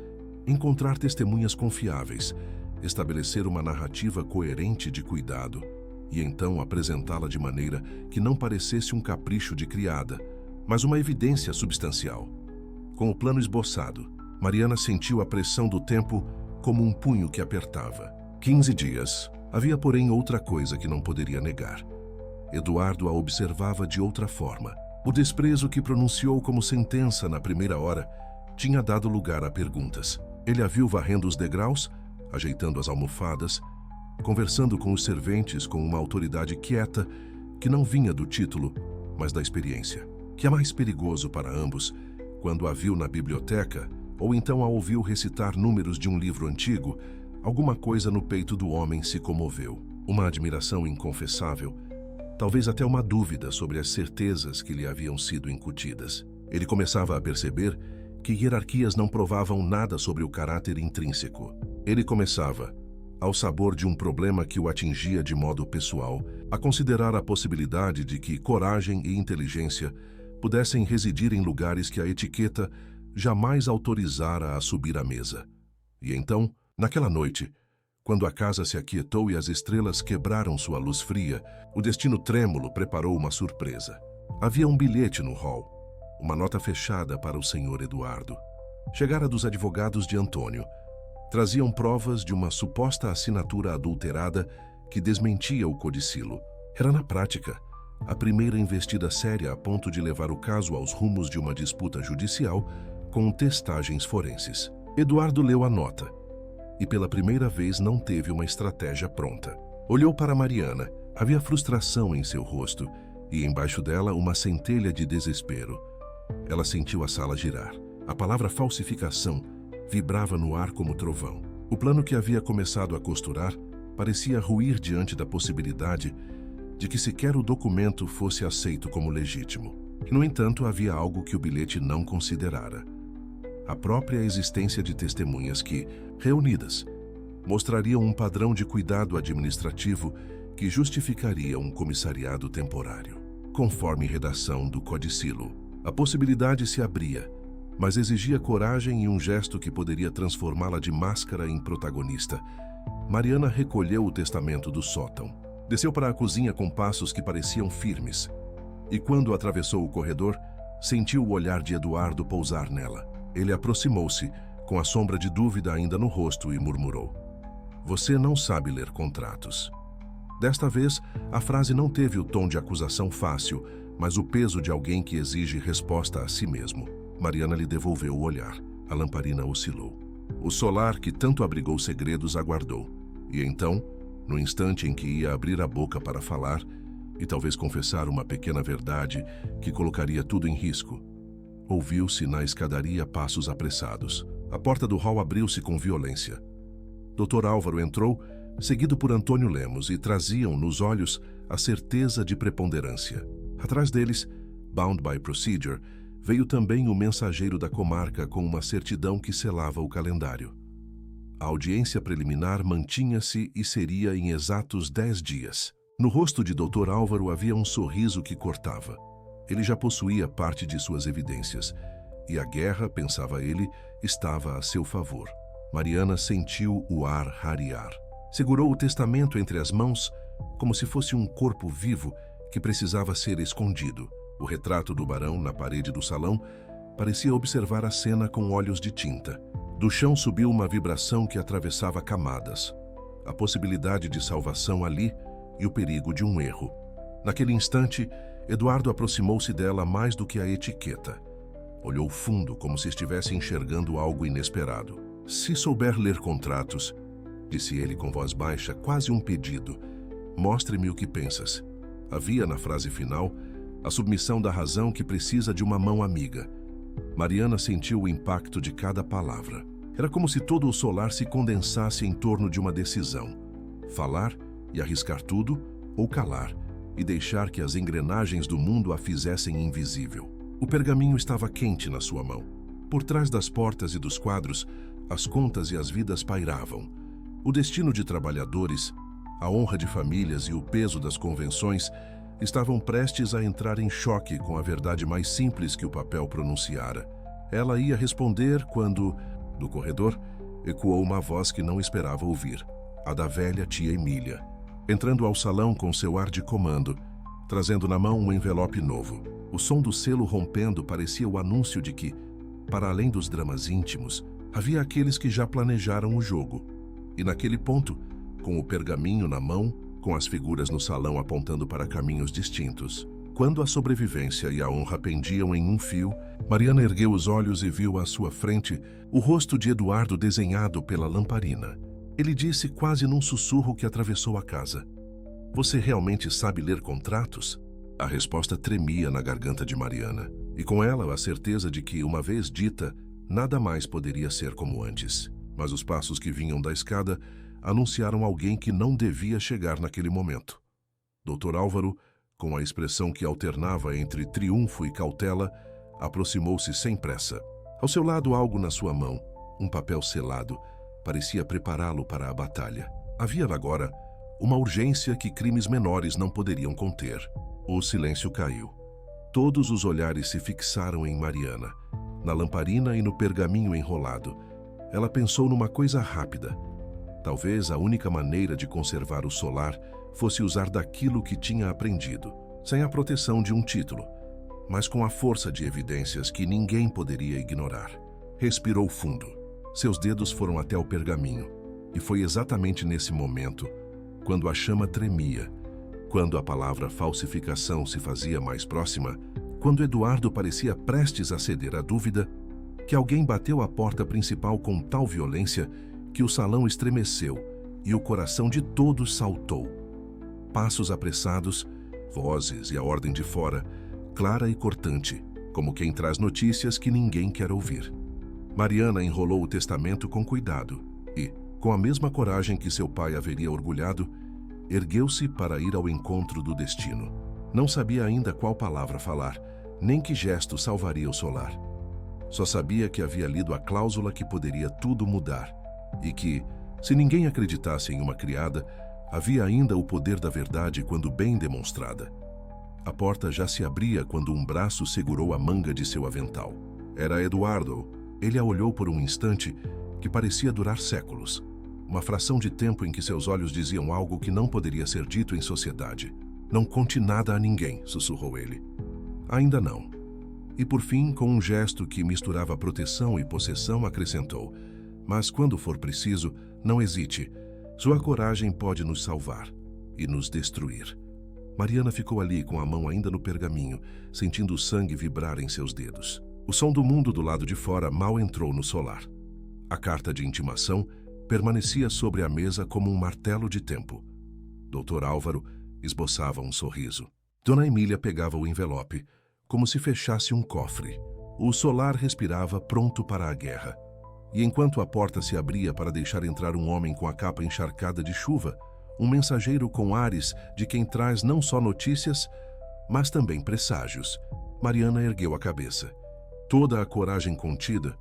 encontrar testemunhas confiáveis, estabelecer uma narrativa coerente de cuidado e então apresentá-la de maneira que não parecesse um capricho de criada, mas uma evidência substancial. Com o plano esboçado, Mariana sentiu a pressão do tempo como um punho que apertava. 15 dias. Havia, porém, outra coisa que não poderia negar. Eduardo a observava de outra forma. O desprezo que pronunciou como sentença na primeira hora tinha dado lugar a perguntas. Ele a viu varrendo os degraus, ajeitando as almofadas, conversando com os serventes com uma autoridade quieta que não vinha do título, mas da experiência. Que é mais perigoso para ambos, quando a viu na biblioteca ou então a ouviu recitar números de um livro antigo, alguma coisa no peito do homem se comoveu. Uma admiração inconfessável, talvez até uma dúvida sobre as certezas que lhe haviam sido incutidas. Ele começava a perceber que hierarquias não provavam nada sobre o caráter intrínseco. Ele começava, ao sabor de um problema que o atingia de modo pessoal, a considerar a possibilidade de que coragem e inteligência pudessem residir em lugares que a etiqueta jamais autorizara a subir à mesa. E então, naquela noite, quando a casa se aquietou e as estrelas quebraram sua luz fria, o destino trêmulo preparou uma surpresa. Havia um bilhete no hall, uma nota fechada para o senhor Eduardo. Chegara dos advogados de Antônio. Traziam provas de uma suposta assinatura adulterada que desmentia o codicilo. Era, na prática, a primeira investida séria a ponto de levar o caso aos rumos de uma disputa judicial com testagens forenses. Eduardo leu a nota e pela primeira vez não teve uma estratégia pronta. Olhou para Mariana. Havia frustração em seu rosto e embaixo dela uma centelha de desespero. Ela sentiu a sala girar. A palavra falsificação vibrava no ar como trovão. O plano que havia começado a costurar parecia ruir diante da possibilidade de que sequer o documento fosse aceito como legítimo. E, no entanto, havia algo que o bilhete não considerara: a própria existência de testemunhas que, reunidas, mostrariam um padrão de cuidado administrativo que justificaria um comissariado temporário. Conforme redação do codicilo, a possibilidade se abria, mas exigia coragem e um gesto que poderia transformá-la de máscara em protagonista. Mariana recolheu o testamento do sótão, desceu para a cozinha com passos que pareciam firmes, e quando atravessou o corredor, sentiu o olhar de Eduardo pousar nela. Ele aproximou-se, com a sombra de dúvida ainda no rosto, e murmurou: "Você não sabe ler contratos." Desta vez, a frase não teve o tom de acusação fácil, mas o peso de alguém que exige resposta a si mesmo. Mariana lhe devolveu o olhar. A lamparina oscilou. O solar, que tanto abrigou segredos, aguardou. E então, no instante em que ia abrir a boca para falar, e talvez confessar uma pequena verdade que colocaria tudo em risco, ouviu-se na escadaria passos apressados. A porta do hall abriu-se com violência. Dr. Álvaro entrou, seguido por Antônio Lemos, e traziam nos olhos a certeza de preponderância. Atrás deles, bound by procedure, veio também o mensageiro da comarca com uma certidão que selava o calendário. A audiência preliminar mantinha-se e seria em exatos 10 dias. No rosto de Dr. Álvaro havia um sorriso que cortava. Ele já possuía parte de suas evidências, e a guerra, pensava ele, estava a seu favor. Mariana sentiu o ar rarear. Segurou o testamento entre as mãos, como se fosse um corpo vivo que precisava ser escondido. O retrato do barão na parede do salão parecia observar a cena com olhos de tinta. Do chão subiu uma vibração que atravessava camadas. A possibilidade de salvação ali e o perigo de um erro. Naquele instante, Eduardo aproximou-se dela mais do que a etiqueta. Olhou fundo, como se estivesse enxergando algo inesperado. "Se souber ler contratos", disse ele com voz baixa, quase um pedido, "mostre-me o que pensas." Havia na frase final a submissão da razão que precisa de uma mão amiga. Mariana sentiu o impacto de cada palavra. Era como se todo o solar se condensasse em torno de uma decisão: falar e arriscar tudo, ou calar e deixar que as engrenagens do mundo a fizessem invisível. O pergaminho estava quente na sua mão. Por trás das portas e dos quadros, as contas e as vidas pairavam. O destino de trabalhadores, a honra de famílias e o peso das convenções estavam prestes a entrar em choque com a verdade mais simples que o papel pronunciara. Ela ia responder quando, do corredor, ecoou uma voz que não esperava ouvir, a da velha tia Emília, entrando ao salão com seu ar de comando, trazendo na mão um envelope novo. O som do selo rompendo parecia o anúncio de que, para além dos dramas íntimos, havia aqueles que já planejaram o jogo. E naquele ponto, com o pergaminho na mão, com as figuras no salão apontando para caminhos distintos, quando a sobrevivência e a honra pendiam em um fio, Mariana ergueu os olhos e viu à sua frente o rosto de Eduardo desenhado pela lamparina. Ele disse quase num sussurro que atravessou a casa: "Você realmente sabe ler contratos?" A resposta tremia na garganta de Mariana, e com ela a certeza de que, uma vez dita, nada mais poderia ser como antes. Mas os passos que vinham da escada anunciaram alguém que não devia chegar naquele momento. Dr. Álvaro, com a expressão que alternava entre triunfo e cautela, aproximou-se sem pressa. Ao seu lado, algo na sua mão, um papel selado, parecia prepará-lo para a batalha. Havia agora uma urgência que crimes menores não poderiam conter. O silêncio caiu. Todos os olhares se fixaram em Mariana, na lamparina e no pergaminho enrolado. Ela pensou numa coisa rápida. Talvez a única maneira de conservar o solar fosse usar daquilo que tinha aprendido, sem a proteção de um título, mas com a força de evidências que ninguém poderia ignorar. Respirou fundo. Seus dedos foram até o pergaminho, e foi exatamente nesse momento, quando a chama tremia, quando a palavra falsificação se fazia mais próxima, quando Eduardo parecia prestes a ceder à dúvida, que alguém bateu a porta principal com tal violência que o salão estremeceu e o coração de todos saltou. Passos apressados, vozes e a ordem de fora, clara e cortante, como quem traz notícias que ninguém quer ouvir. Mariana enrolou o testamento com cuidado e, com a mesma coragem que seu pai haveria orgulhado, ergueu-se para ir ao encontro do destino. Não sabia ainda qual palavra falar, nem que gesto salvaria o solar. Só sabia que havia lido a cláusula que poderia tudo mudar e que, se ninguém acreditasse em uma criada, havia ainda o poder da verdade quando bem demonstrada. A porta já se abria quando um braço segurou a manga de seu avental. Era Eduardo. Ele a olhou por um instante que parecia durar séculos. Uma fração de tempo em que seus olhos diziam algo que não poderia ser dito em sociedade. "Não conte nada a ninguém", sussurrou ele. "Ainda não." E por fim, com um gesto que misturava proteção e possessão, acrescentou: "Mas quando for preciso, não hesite. Sua coragem pode nos salvar e nos destruir." Mariana ficou ali com a mão ainda no pergaminho, sentindo o sangue vibrar em seus dedos. O som do mundo do lado de fora mal entrou no solar. A carta de intimação permanecia sobre a mesa como um martelo de tempo. Dr. Álvaro esboçava um sorriso. Dona Emília pegava o envelope, como se fechasse um cofre. O solar respirava, pronto para a guerra. E enquanto a porta se abria para deixar entrar um homem com a capa encharcada de chuva, um mensageiro com ares de quem traz não só notícias, mas também presságios, Mariana ergueu a cabeça. Toda a coragem contida,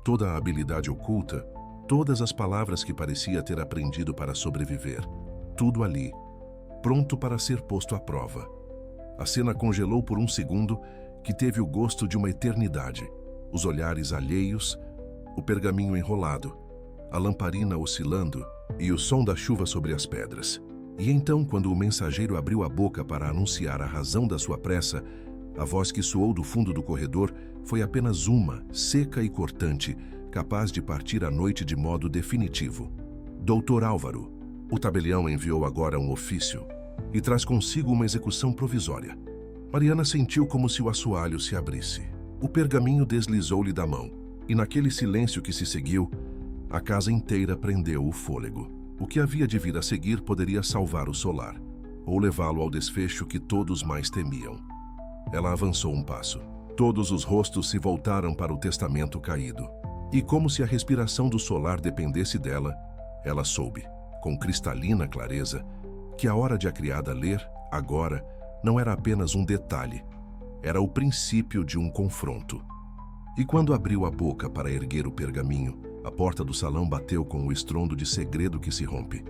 toda a habilidade oculta, todas as palavras que parecia ter aprendido para sobreviver, tudo ali, pronto para ser posto à prova. A cena congelou por um segundo que teve o gosto de uma eternidade. Os olhares alheios, o pergaminho enrolado, a lamparina oscilando e o som da chuva sobre as pedras. E então, quando o mensageiro abriu a boca para anunciar a razão da sua pressa, a voz que soou do fundo do corredor foi apenas uma, seca e cortante, capaz de partir a noite de modo definitivo. "Doutor Álvaro, o tabelião enviou agora um ofício e traz consigo uma execução provisória." Mariana sentiu como se o assoalho se abrisse. O pergaminho deslizou-lhe da mão, e naquele silêncio que se seguiu, a casa inteira prendeu o fôlego. O que havia de vir a seguir poderia salvar o solar, ou levá-lo ao desfecho que todos mais temiam. Ela avançou um passo. Todos os rostos se voltaram para o testamento caído. E como se a respiração do solar dependesse dela, ela soube, com cristalina clareza, que a hora de a criada ler, agora, não era apenas um detalhe, era o princípio de um confronto. E quando abriu a boca para erguer o pergaminho, a porta do salão bateu com o estrondo de segredo que se rompe.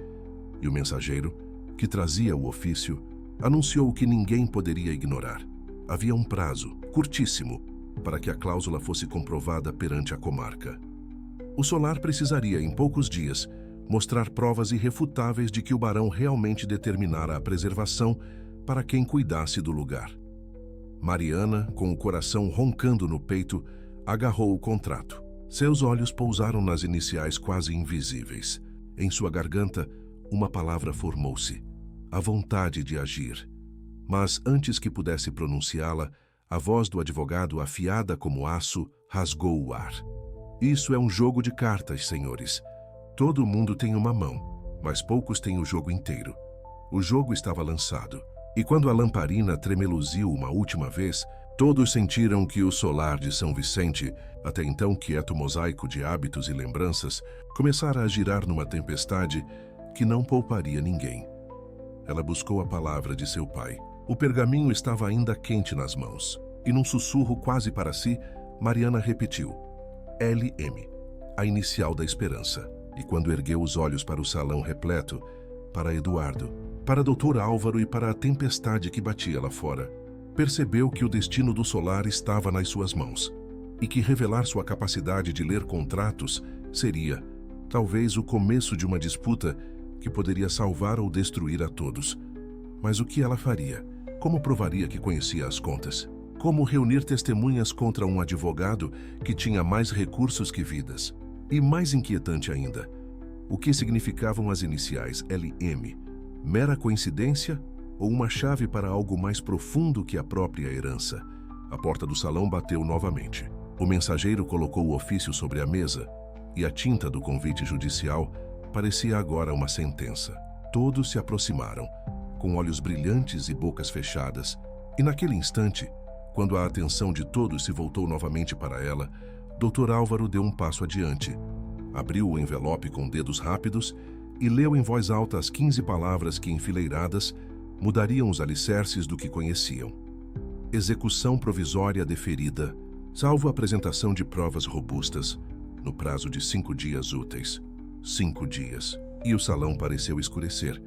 E o mensageiro, que trazia o ofício, anunciou que ninguém poderia ignorar. Havia um prazo, curtíssimo, para que a cláusula fosse comprovada perante a comarca. O solar precisaria, em poucos dias, mostrar provas irrefutáveis de que o barão realmente determinara a preservação para quem cuidasse do lugar. Mariana, com o coração roncando no peito, agarrou o contrato. Seus olhos pousaram nas iniciais quase invisíveis. Em sua garganta, uma palavra formou-se: a vontade de agir. Mas antes que pudesse pronunciá-la, a voz do advogado, afiada como aço, rasgou o ar. "Isso é um jogo de cartas, senhores. Todo mundo tem uma mão, mas poucos têm o jogo inteiro." O jogo estava lançado, e quando a lamparina tremeluziu uma última vez, todos sentiram que o solar de São Vicente, até então quieto mosaico de hábitos e lembranças, começara a girar numa tempestade que não pouparia ninguém. Ela buscou a palavra de seu pai. O pergaminho estava ainda quente nas mãos, e num sussurro quase para si, Mariana repetiu: LM, a inicial da esperança. E quando ergueu os olhos para o salão repleto, para Eduardo, para Dr. Álvaro e para a tempestade que batia lá fora, percebeu que o destino do solar estava nas suas mãos, e que revelar sua capacidade de ler contratos seria, talvez, o começo de uma disputa que poderia salvar ou destruir a todos. Mas o que ela faria? Como provaria que conhecia as contas? Como reunir testemunhas contra um advogado que tinha mais recursos que vidas? E mais inquietante ainda, o que significavam as iniciais LM? Mera coincidência ou uma chave para algo mais profundo que a própria herança? A porta do salão bateu novamente. O mensageiro colocou o ofício sobre a mesa e a tinta do convite judicial parecia agora uma sentença. Todos se aproximaram, com olhos brilhantes e bocas fechadas, e naquele instante, quando a atenção de todos se voltou novamente para ela, Dr. Álvaro deu um passo adiante, abriu o envelope com dedos rápidos e leu em voz alta as 15 palavras que, enfileiradas, mudariam os alicerces do que conheciam. Execução provisória deferida, salvo apresentação de provas robustas, no prazo de 5 dias úteis. 5 dias. E o salão pareceu escurecer.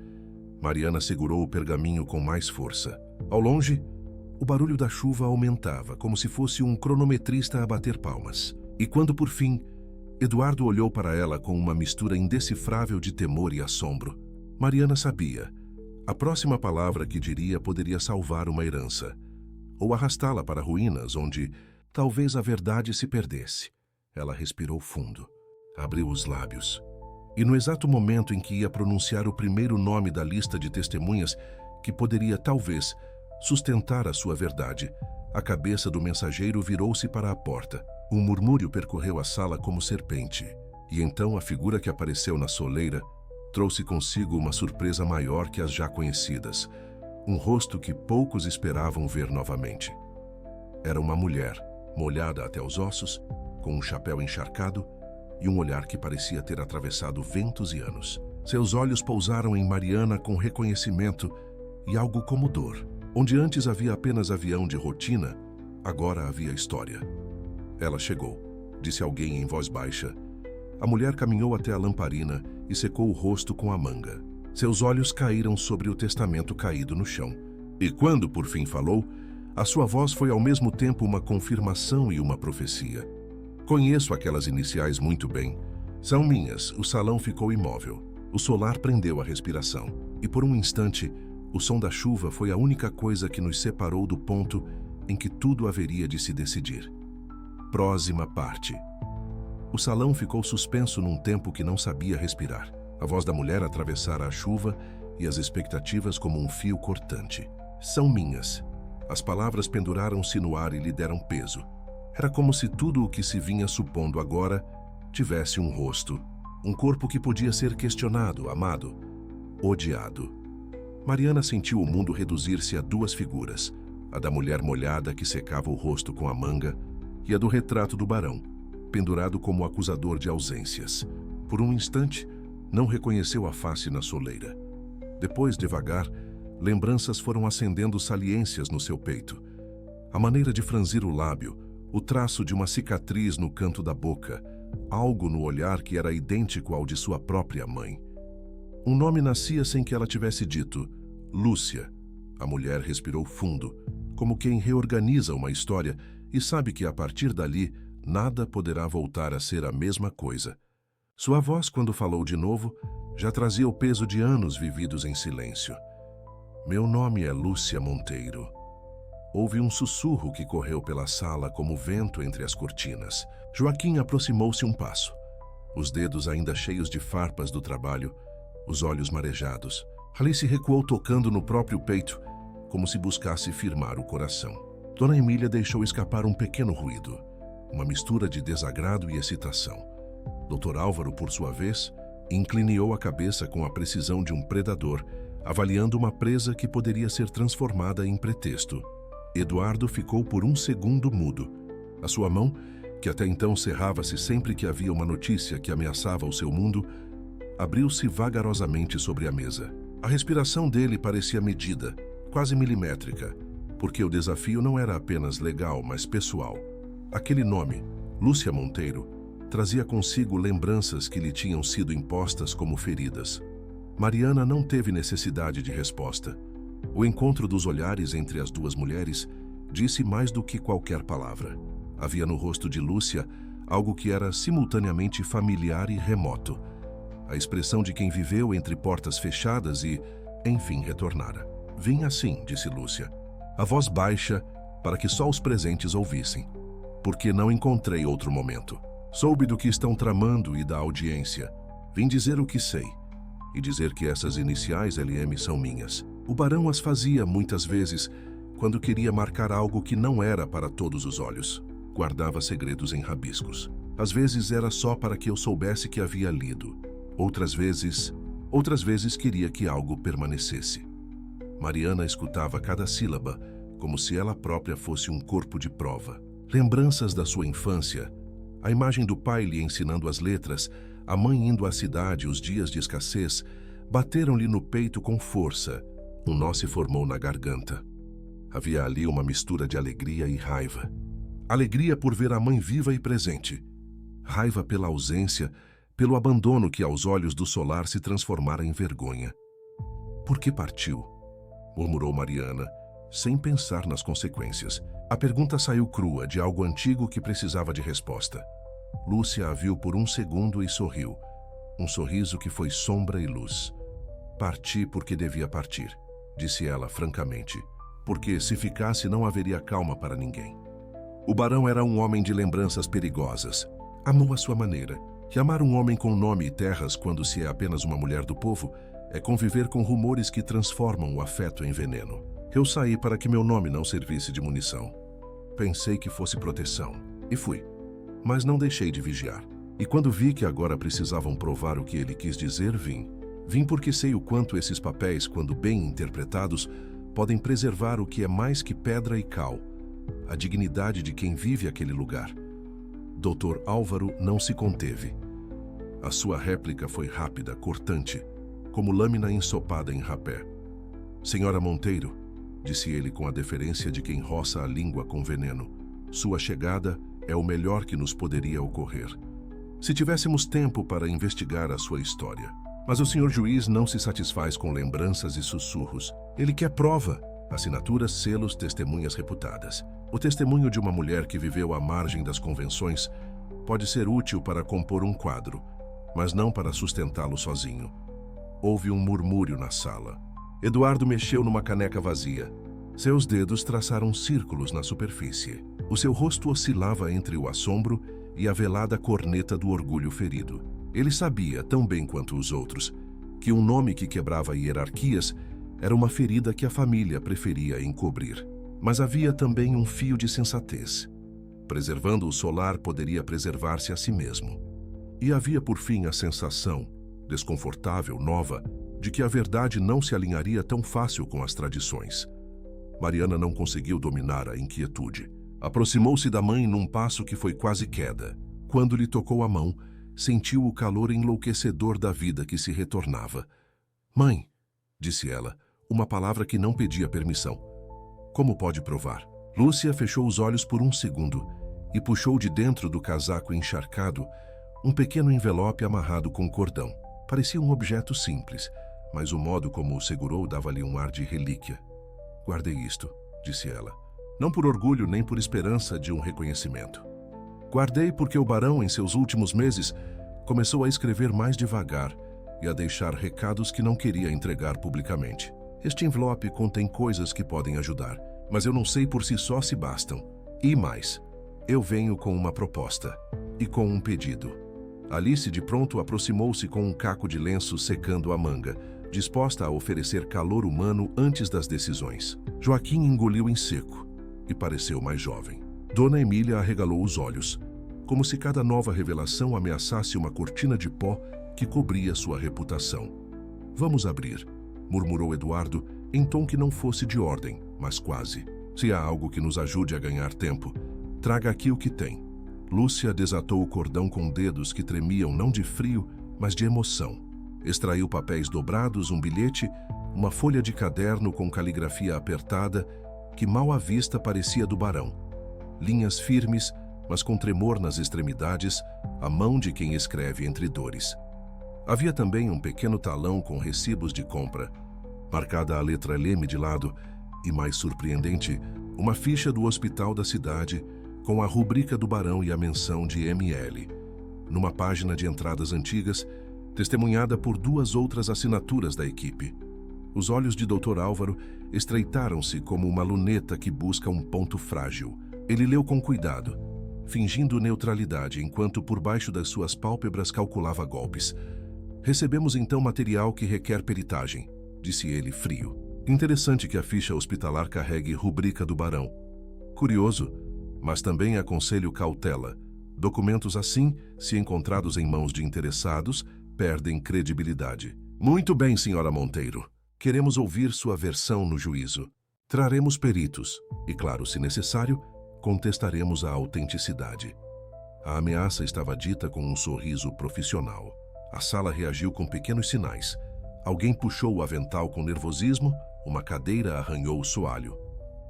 Mariana segurou o pergaminho com mais força. Ao longe, o barulho da chuva aumentava, como se fosse um cronometrista a bater palmas. E quando, por fim, Eduardo olhou para ela com uma mistura indecifrável de temor e assombro, Mariana sabia. A próxima palavra que diria poderia salvar uma herança, ou arrastá-la para ruínas onde talvez a verdade se perdesse. Ela respirou fundo, abriu os lábios, e no exato momento em que ia pronunciar o primeiro nome da lista de testemunhas que poderia, talvez, sustentar a sua verdade, a cabeça do mensageiro virou-se para a porta. Um murmúrio percorreu a sala como serpente, e então a figura que apareceu na soleira trouxe consigo uma surpresa maior que as já conhecidas, um rosto que poucos esperavam ver novamente. Era uma mulher, molhada até os ossos, com um chapéu encharcado e um olhar que parecia ter atravessado ventos e anos. Seus olhos pousaram em Mariana com reconhecimento e algo como dor. Onde antes havia apenas avião de rotina, agora havia história. Ela chegou, disse alguém em voz baixa. A mulher caminhou até a lamparina e secou o rosto com a manga. Seus olhos caíram sobre o testamento caído no chão. E quando por fim falou, a sua voz foi ao mesmo tempo uma confirmação e uma profecia. Conheço aquelas iniciais muito bem. São minhas. O salão ficou imóvel. O solar prendeu a respiração. E por um instante, o som da chuva foi a única coisa que nos separou do ponto em que tudo haveria de se decidir. Próxima parte. O salão ficou suspenso num tempo que não sabia respirar. A voz da mulher atravessara a chuva e as expectativas como um fio cortante. São minhas. As palavras penduraram-se no ar e lhe deram peso. Era como se tudo o que se vinha supondo agora tivesse um rosto, um corpo que podia ser questionado, amado, odiado. Mariana sentiu o mundo reduzir-se a duas figuras, a da mulher molhada que secava o rosto com a manga e a do retrato do barão, pendurado como acusador de ausências. Por um instante, não reconheceu a face na soleira. Depois, devagar, lembranças foram acendendo saliências no seu peito. A maneira de franzir o lábio, o traço de uma cicatriz no canto da boca, algo no olhar que era idêntico ao de sua própria mãe. Um nome nascia sem que ela tivesse dito: Lúcia. A mulher respirou fundo, como quem reorganiza uma história e sabe que a partir dali nada poderá voltar a ser a mesma coisa. Sua voz, quando falou de novo, já trazia o peso de anos vividos em silêncio. Meu nome é Lúcia Monteiro. Houve um sussurro que correu pela sala como vento entre as cortinas. Joaquim aproximou-se um passo, os dedos ainda cheios de farpas do trabalho, os olhos marejados. Alice recuou tocando no próprio peito, como se buscasse firmar o coração. Dona Emília deixou escapar um pequeno ruído, uma mistura de desagrado e excitação. Dr. Álvaro, por sua vez, inclinou a cabeça com a precisão de um predador, avaliando uma presa que poderia ser transformada em pretexto. Eduardo ficou por um segundo mudo. A sua mão, que até então cerrava-se sempre que havia uma notícia que ameaçava o seu mundo, abriu-se vagarosamente sobre a mesa. A respiração dele parecia medida, quase milimétrica, porque o desafio não era apenas legal, mas pessoal. Aquele nome, Lúcia Monteiro, trazia consigo lembranças que lhe tinham sido impostas como feridas. Mariana não teve necessidade de resposta. O encontro dos olhares entre as duas mulheres disse mais do que qualquer palavra. Havia no rosto de Lúcia algo que era simultaneamente familiar e remoto. A expressão de quem viveu entre portas fechadas e, enfim, retornara. Vim assim, disse Lúcia, a voz baixa para que só os presentes ouvissem. Porque não encontrei outro momento. Soube do que estão tramando e da audiência. Vim dizer o que sei. E dizer que essas iniciais LM são minhas. O barão as fazia muitas vezes quando queria marcar algo que não era para todos os olhos. Guardava segredos em rabiscos. Às vezes era só para que eu soubesse que havia lido. Outras vezes queria que algo permanecesse. Mariana escutava cada sílaba, como se ela própria fosse um corpo de prova. Lembranças da sua infância, a imagem do pai lhe ensinando as letras, a mãe indo à cidade os dias de escassez, bateram-lhe no peito com força. Um nó se formou na garganta. Havia ali uma mistura de alegria e raiva. Alegria por ver a mãe viva e presente. Raiva pela ausência, pelo abandono que aos olhos do Solar se transformara em vergonha. Por que partiu? Murmurou Mariana, sem pensar nas consequências. A pergunta saiu crua, de algo antigo que precisava de resposta. Lúcia a viu por um segundo e sorriu. Um sorriso que foi sombra e luz. Parti porque devia partir, disse ela francamente, porque se ficasse não haveria calma para ninguém. O barão era um homem de lembranças perigosas. Amou à sua maneira. E amar um homem com nome e terras quando se é apenas uma mulher do povo é conviver com rumores que transformam o afeto em veneno. Eu saí para que meu nome não servisse de munição. Pensei que fosse proteção, e fui. Mas não deixei de vigiar. E quando vi que agora precisavam provar o que ele quis dizer, vim. Vim porque sei o quanto esses papéis, quando bem interpretados, podem preservar o que é mais que pedra e cal, a dignidade de quem vive aquele lugar. Dr. Álvaro não se conteve. A sua réplica foi rápida, cortante, como lâmina ensopada em rapé. Senhora Monteiro, disse ele com a deferência de quem roça a língua com veneno, sua chegada é o melhor que nos poderia ocorrer. Se tivéssemos tempo para investigar a sua história. Mas o senhor juiz não se satisfaz com lembranças e sussurros. Ele quer prova, assinaturas, selos, testemunhas reputadas. O testemunho de uma mulher que viveu à margem das convenções pode ser útil para compor um quadro, mas não para sustentá-lo sozinho. Houve um murmúrio na sala. Eduardo mexeu numa caneca vazia. Seus dedos traçaram círculos na superfície. O seu rosto oscilava entre o assombro e a velada corneta do orgulho ferido. Ele sabia, tão bem quanto os outros, que um nome que quebrava hierarquias era uma ferida que a família preferia encobrir. Mas havia também um fio de sensatez. Preservando o Solar poderia preservar-se a si mesmo. E havia por fim a sensação, desconfortável, nova, de que a verdade não se alinharia tão fácil com as tradições. Mariana não conseguiu dominar a inquietude. Aproximou-se da mãe num passo que foi quase queda. Quando lhe tocou a mão, sentiu o calor enlouquecedor da vida que se retornava. Mãe, disse ela, uma palavra que não pedia permissão. Como pode provar? Lúcia fechou os olhos por um segundo e puxou de dentro do casaco encharcado um pequeno envelope amarrado com cordão. Parecia um objeto simples, mas o modo como o segurou dava-lhe um ar de relíquia. Guardei isto, disse ela, não por orgulho nem por esperança de um reconhecimento. Guardei porque o barão, em seus últimos meses, começou a escrever mais devagar e a deixar recados que não queria entregar publicamente. Este envelope contém coisas que podem ajudar, mas eu não sei por si só se bastam. E mais, eu venho com uma proposta e com um pedido. Alice de pronto aproximou-se com um caco de lenço secando a manga, disposta a oferecer calor humano antes das decisões. Joaquim engoliu em seco e pareceu mais jovem. Dona Emília arregalou os olhos, como se cada nova revelação ameaçasse uma cortina de pó que cobria sua reputação. Vamos abrir, murmurou Eduardo, em tom que não fosse de ordem, mas quase. Se há algo que nos ajude a ganhar tempo, traga aqui o que tem. Lúcia desatou o cordão com dedos que tremiam não de frio, mas de emoção. Extraiu papéis dobrados, um bilhete, uma folha de caderno com caligrafia apertada, que mal à vista parecia do barão. Linhas firmes, mas com tremor nas extremidades, a mão de quem escreve entre dores. Havia também um pequeno talão com recibos de compra, marcada a letra Leme de lado, e mais surpreendente, uma ficha do hospital da cidade, com a rubrica do barão e a menção de ML. Numa página de entradas antigas, testemunhada por 2 outras assinaturas da equipe. Os olhos de Dr. Álvaro estreitaram-se como uma luneta que busca um ponto frágil. Ele leu com cuidado, fingindo neutralidade enquanto por baixo das suas pálpebras calculava golpes. Recebemos então material que requer peritagem, disse ele frio. Interessante que a ficha hospitalar carregue rubrica do barão. Curioso, mas também aconselho cautela. Documentos assim, se encontrados em mãos de interessados, perdem credibilidade. Muito bem, senhora Monteiro, Queremos ouvir sua versão no juízo. Traremos peritos e, claro, se necessário, contestaremos a autenticidade. A ameaça estava dita com um sorriso profissional. A sala reagiu com pequenos sinais. Alguém puxou o avental com nervosismo, uma cadeira arranhou o soalho.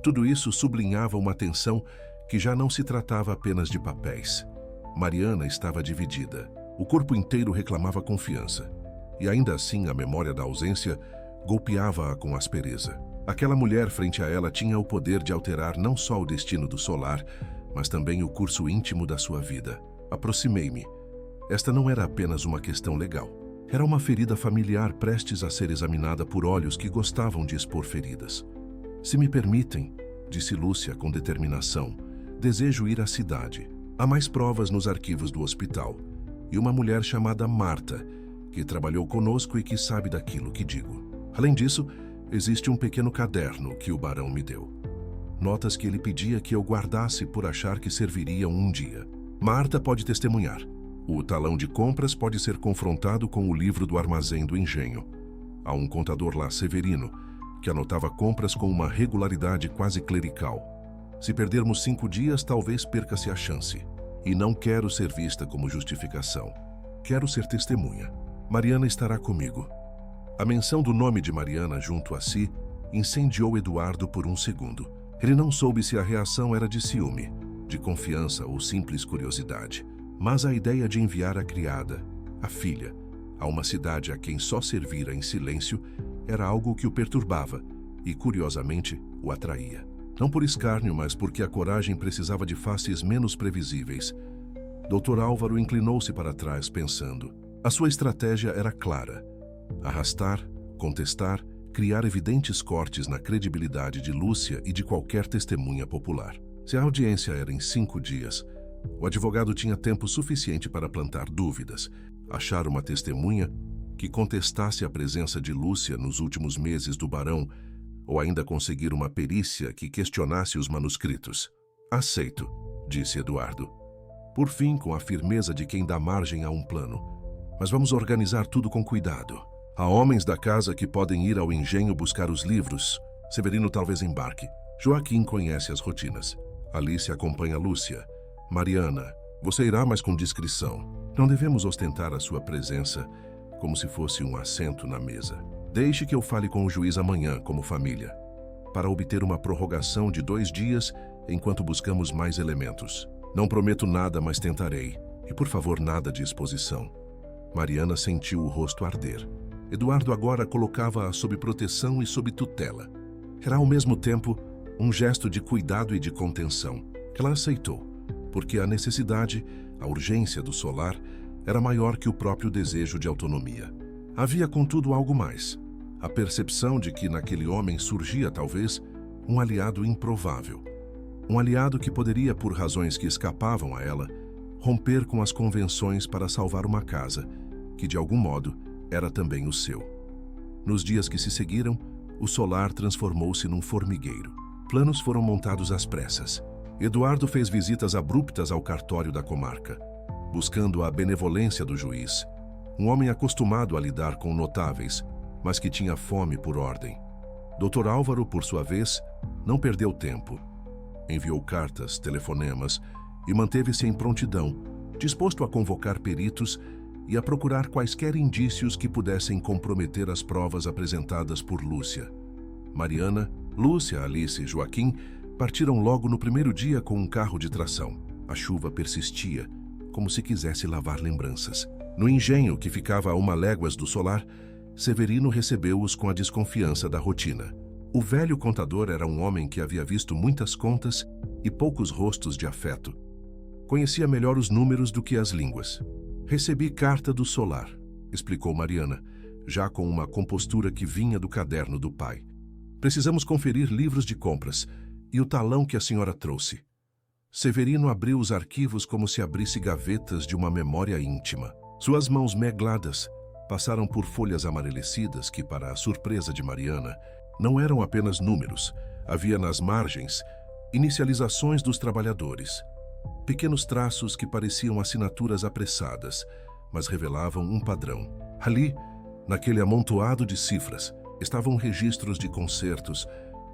Tudo isso sublinhava uma tensão que já não se tratava apenas de papéis. Mariana estava dividida. O corpo inteiro reclamava confiança. E ainda assim a memória da ausência golpeava-a com aspereza. Aquela mulher frente a ela tinha o poder de alterar não só o destino do Solar, mas também o curso íntimo da sua vida. Aproximei-me. Esta não era apenas uma questão legal. Era uma ferida familiar prestes a ser examinada por olhos que gostavam de expor feridas. Se me permitem, disse Lúcia com determinação, desejo ir à cidade. Há mais provas nos arquivos do hospital. E uma mulher chamada Marta, que trabalhou conosco e que sabe daquilo que digo. Além disso, existe um pequeno caderno que o barão me deu. Notas que ele pedia que eu guardasse por achar que serviriam um dia. Marta pode testemunhar. O talão de compras pode ser confrontado com o livro do armazém do engenho. Há um contador lá, Severino, que anotava compras com uma regularidade quase clerical. Se perdermos 5 dias, talvez perca-se a chance. E não quero ser vista como justificação. Quero ser testemunha. Mariana estará comigo. A menção do nome de Mariana junto a si incendiou Eduardo por um segundo. Ele não soube se a reação era de ciúme, de confiança ou simples curiosidade. Mas a ideia de enviar a criada, a filha, a uma cidade a quem só servira em silêncio era algo que o perturbava e, curiosamente, o atraía. Não por escárnio, mas porque a coragem precisava de faces menos previsíveis. Dr. Álvaro inclinou-se para trás, pensando. A sua estratégia era clara. Arrastar, contestar, criar evidentes cortes na credibilidade de Lúcia e de qualquer testemunha popular. Se a audiência era em 5 dias, o advogado tinha tempo suficiente para plantar dúvidas, achar uma testemunha que contestasse a presença de Lúcia nos últimos meses do barão, ou ainda conseguir uma perícia que questionasse os manuscritos. Aceito, disse Eduardo. Por fim, com a firmeza de quem dá margem a um plano. Mas vamos organizar tudo com cuidado. Há homens da casa que podem ir ao engenho buscar os livros. Severino talvez embarque. Joaquim conhece as rotinas. Alice acompanha Lúcia. Mariana, você irá, mas com discrição. Não devemos ostentar a sua presença como se fosse um assento na mesa. Deixe que eu fale com o juiz amanhã, como família, para obter uma prorrogação de 2 dias enquanto buscamos mais elementos. Não prometo nada, mas tentarei. E, por favor, nada de exposição. Mariana sentiu o rosto arder. Eduardo agora colocava-a sob proteção e sob tutela. Era, ao mesmo tempo, um gesto de cuidado e de contenção. Ela aceitou, porque a necessidade, a urgência do Solar, era maior que o próprio desejo de autonomia. Havia, contudo, algo mais. A percepção de que naquele homem surgia, talvez, um aliado improvável. Um aliado que poderia, por razões que escapavam a ela, romper com as convenções para salvar uma casa, que, de algum modo, era também o seu. Nos dias que se seguiram, o Solar transformou-se num formigueiro. Planos foram montados às pressas. Eduardo fez visitas abruptas ao cartório da comarca, buscando a benevolência do juiz, um homem acostumado a lidar com notáveis, mas que tinha fome por ordem. Dr. Álvaro, por sua vez, não perdeu tempo. Enviou cartas, telefonemas e manteve-se em prontidão, disposto a convocar peritos e a procurar quaisquer indícios que pudessem comprometer as provas apresentadas por Lúcia. Mariana, Lúcia, Alice e Joaquim partiram logo no primeiro dia com um carro de tração. A chuva persistia, como se quisesse lavar lembranças. No engenho, que ficava a 1 léguas do Solar, Severino recebeu-os com a desconfiança da rotina. O velho contador era um homem que havia visto muitas contas e poucos rostos de afeto. Conhecia melhor os números do que as línguas. Recebi carta do Solar, explicou Mariana, já com uma compostura que vinha do caderno do pai. Precisamos conferir livros de compras e o talão que a senhora trouxe. Severino abriu os arquivos como se abrisse gavetas de uma memória íntima. Suas mãos megladas passaram por folhas amarelecidas que, para a surpresa de Mariana, não eram apenas números. Havia nas margens inicializações dos trabalhadores. Pequenos traços que pareciam assinaturas apressadas, mas revelavam um padrão. Ali, naquele amontoado de cifras, Estavam registros de concertos,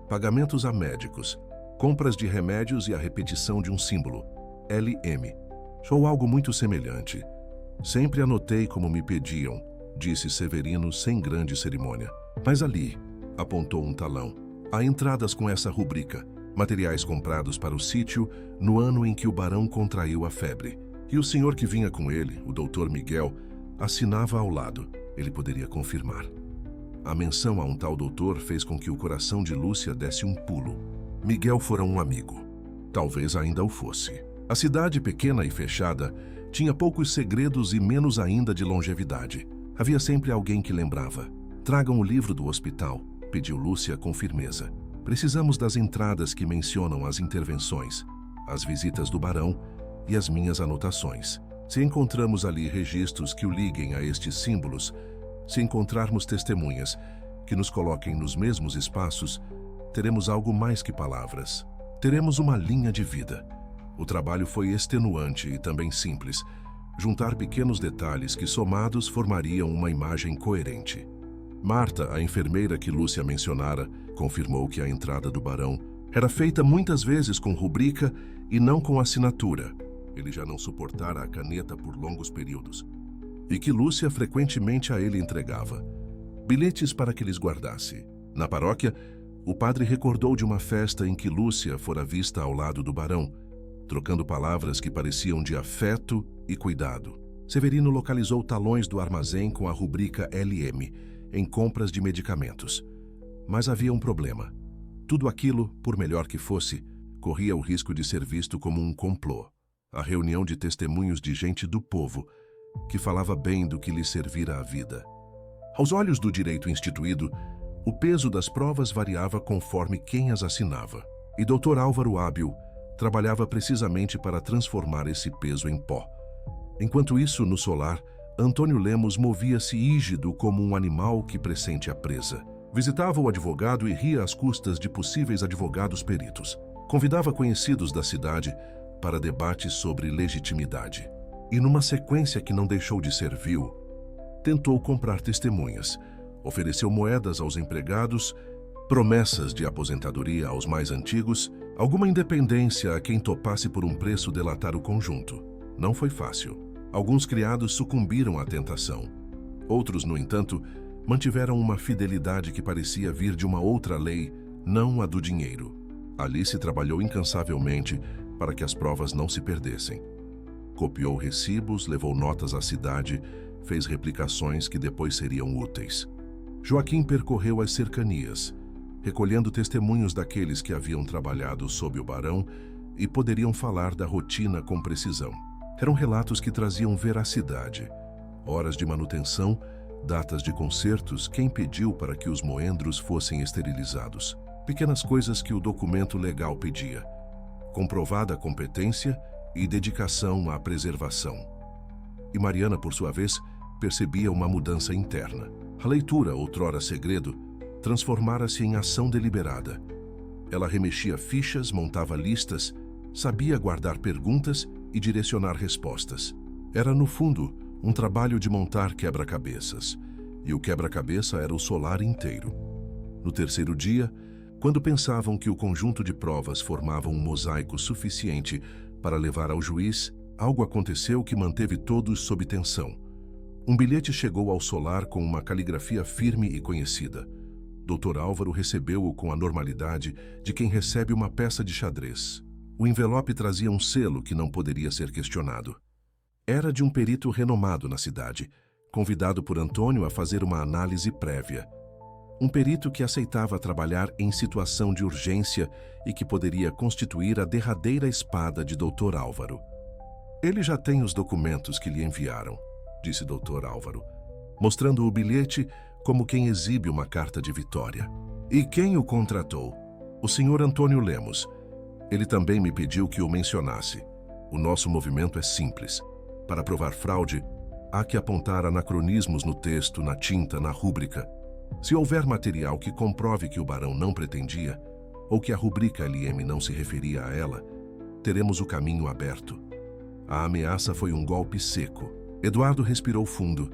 pagamentos a médicos, compras de remédios e a repetição de um símbolo, LM. Sou algo muito semelhante. Sempre anotei como me pediam, disse Severino sem grande cerimônia. Mas ali, apontou um talão, há entradas com essa rubrica, materiais comprados para o sítio no ano em que o barão contraiu a febre. E o senhor que vinha com ele, o Dr. Miguel, assinava ao lado. Ele poderia confirmar. A menção a um tal doutor fez com que o coração de Lúcia desse um pulo. Miguel fora um amigo. Talvez ainda o fosse. A cidade pequena e fechada tinha poucos segredos e menos ainda de longevidade. Havia sempre alguém que lembrava. Tragam o livro do hospital, pediu Lúcia com firmeza. Precisamos das entradas que mencionam as intervenções, as visitas do barão e as minhas anotações. Se encontramos ali registros que o liguem a estes símbolos, se encontrarmos testemunhas que nos coloquem nos mesmos espaços, teremos algo mais que palavras. Teremos uma linha de vida. O trabalho foi extenuante e também simples. Juntar pequenos detalhes que, somados, formariam uma imagem coerente. Marta, a enfermeira que Lúcia mencionara, confirmou que a entrada do barão era feita muitas vezes com rubrica e não com assinatura. Ele já não suportara a caneta por longos períodos. E que Lúcia frequentemente a ele entregava bilhetes para que lhes guardasse. Na paróquia, o padre recordou de uma festa em que Lúcia fora vista ao lado do barão, trocando palavras que pareciam de afeto e cuidado. Severino localizou talões do armazém com a rubrica LM, em compras de medicamentos. Mas havia um problema. Tudo aquilo, por melhor que fosse, corria o risco de ser visto como um complô. A reunião de testemunhos de gente do povo, que falava bem do que lhe servira a vida. Aos olhos do direito instituído, o peso das provas variava conforme quem as assinava. E Dr. Álvaro Hábil trabalhava precisamente para transformar esse peso em pó. Enquanto isso, no solar, Antônio Lemos movia-se ígido como um animal que pressente a presa. Visitava o advogado e ria às custas de possíveis advogados peritos. Convidava conhecidos da cidade para debates sobre legitimidade. E numa sequência que não deixou de ser vil, tentou comprar testemunhas, ofereceu moedas aos empregados, promessas de aposentadoria aos mais antigos, alguma independência a quem topasse por um preço delatar o conjunto. Não foi fácil. Alguns criados sucumbiram à tentação. Outros, no entanto, mantiveram uma fidelidade que parecia vir de uma outra lei, não a do dinheiro. Ali se trabalhou incansavelmente para que as provas não se perdessem. Copiou recibos, levou notas à cidade, fez replicações que depois seriam úteis. Joaquim percorreu as cercanias, recolhendo testemunhos daqueles que haviam trabalhado sob o barão e poderiam falar da rotina com precisão. Eram relatos que traziam veracidade. Horas de manutenção, datas de concertos, quem pediu para que os moendros fossem esterilizados. Pequenas coisas que o documento legal pedia. Comprovada a competência e dedicação à preservação. E Mariana, por sua vez, percebia uma mudança interna. A leitura, outrora segredo, transformara-se em ação deliberada. Ela remexia fichas, montava listas, sabia guardar perguntas e direcionar respostas. Era, no fundo, um trabalho de montar quebra-cabeças. E o quebra-cabeça era o solar inteiro. No terceiro dia, quando pensavam que o conjunto de provas formava um mosaico suficiente para levar ao juiz, algo aconteceu que manteve todos sob tensão. Um bilhete chegou ao solar com uma caligrafia firme e conhecida. Dr. Álvaro recebeu-o com a normalidade de quem recebe uma peça de xadrez. O envelope trazia um selo que não poderia ser questionado. Era de um perito renomado na cidade, convidado por Antônio a fazer uma análise prévia. Um perito que aceitava trabalhar em situação de urgência e que poderia constituir a derradeira espada de Dr. Álvaro. Ele já tem os documentos que lhe enviaram, disse Dr. Álvaro, mostrando o bilhete como quem exibe uma carta de vitória. E quem o contratou? O senhor Antônio Lemos. Ele também me pediu que o mencionasse. O nosso movimento é simples. Para provar fraude, há que apontar anacronismos no texto, na tinta, na rúbrica. Se houver material que comprove que o barão não pretendia, ou que a rubrica LM não se referia a ela, teremos o caminho aberto. A ameaça foi um golpe seco. Eduardo respirou fundo.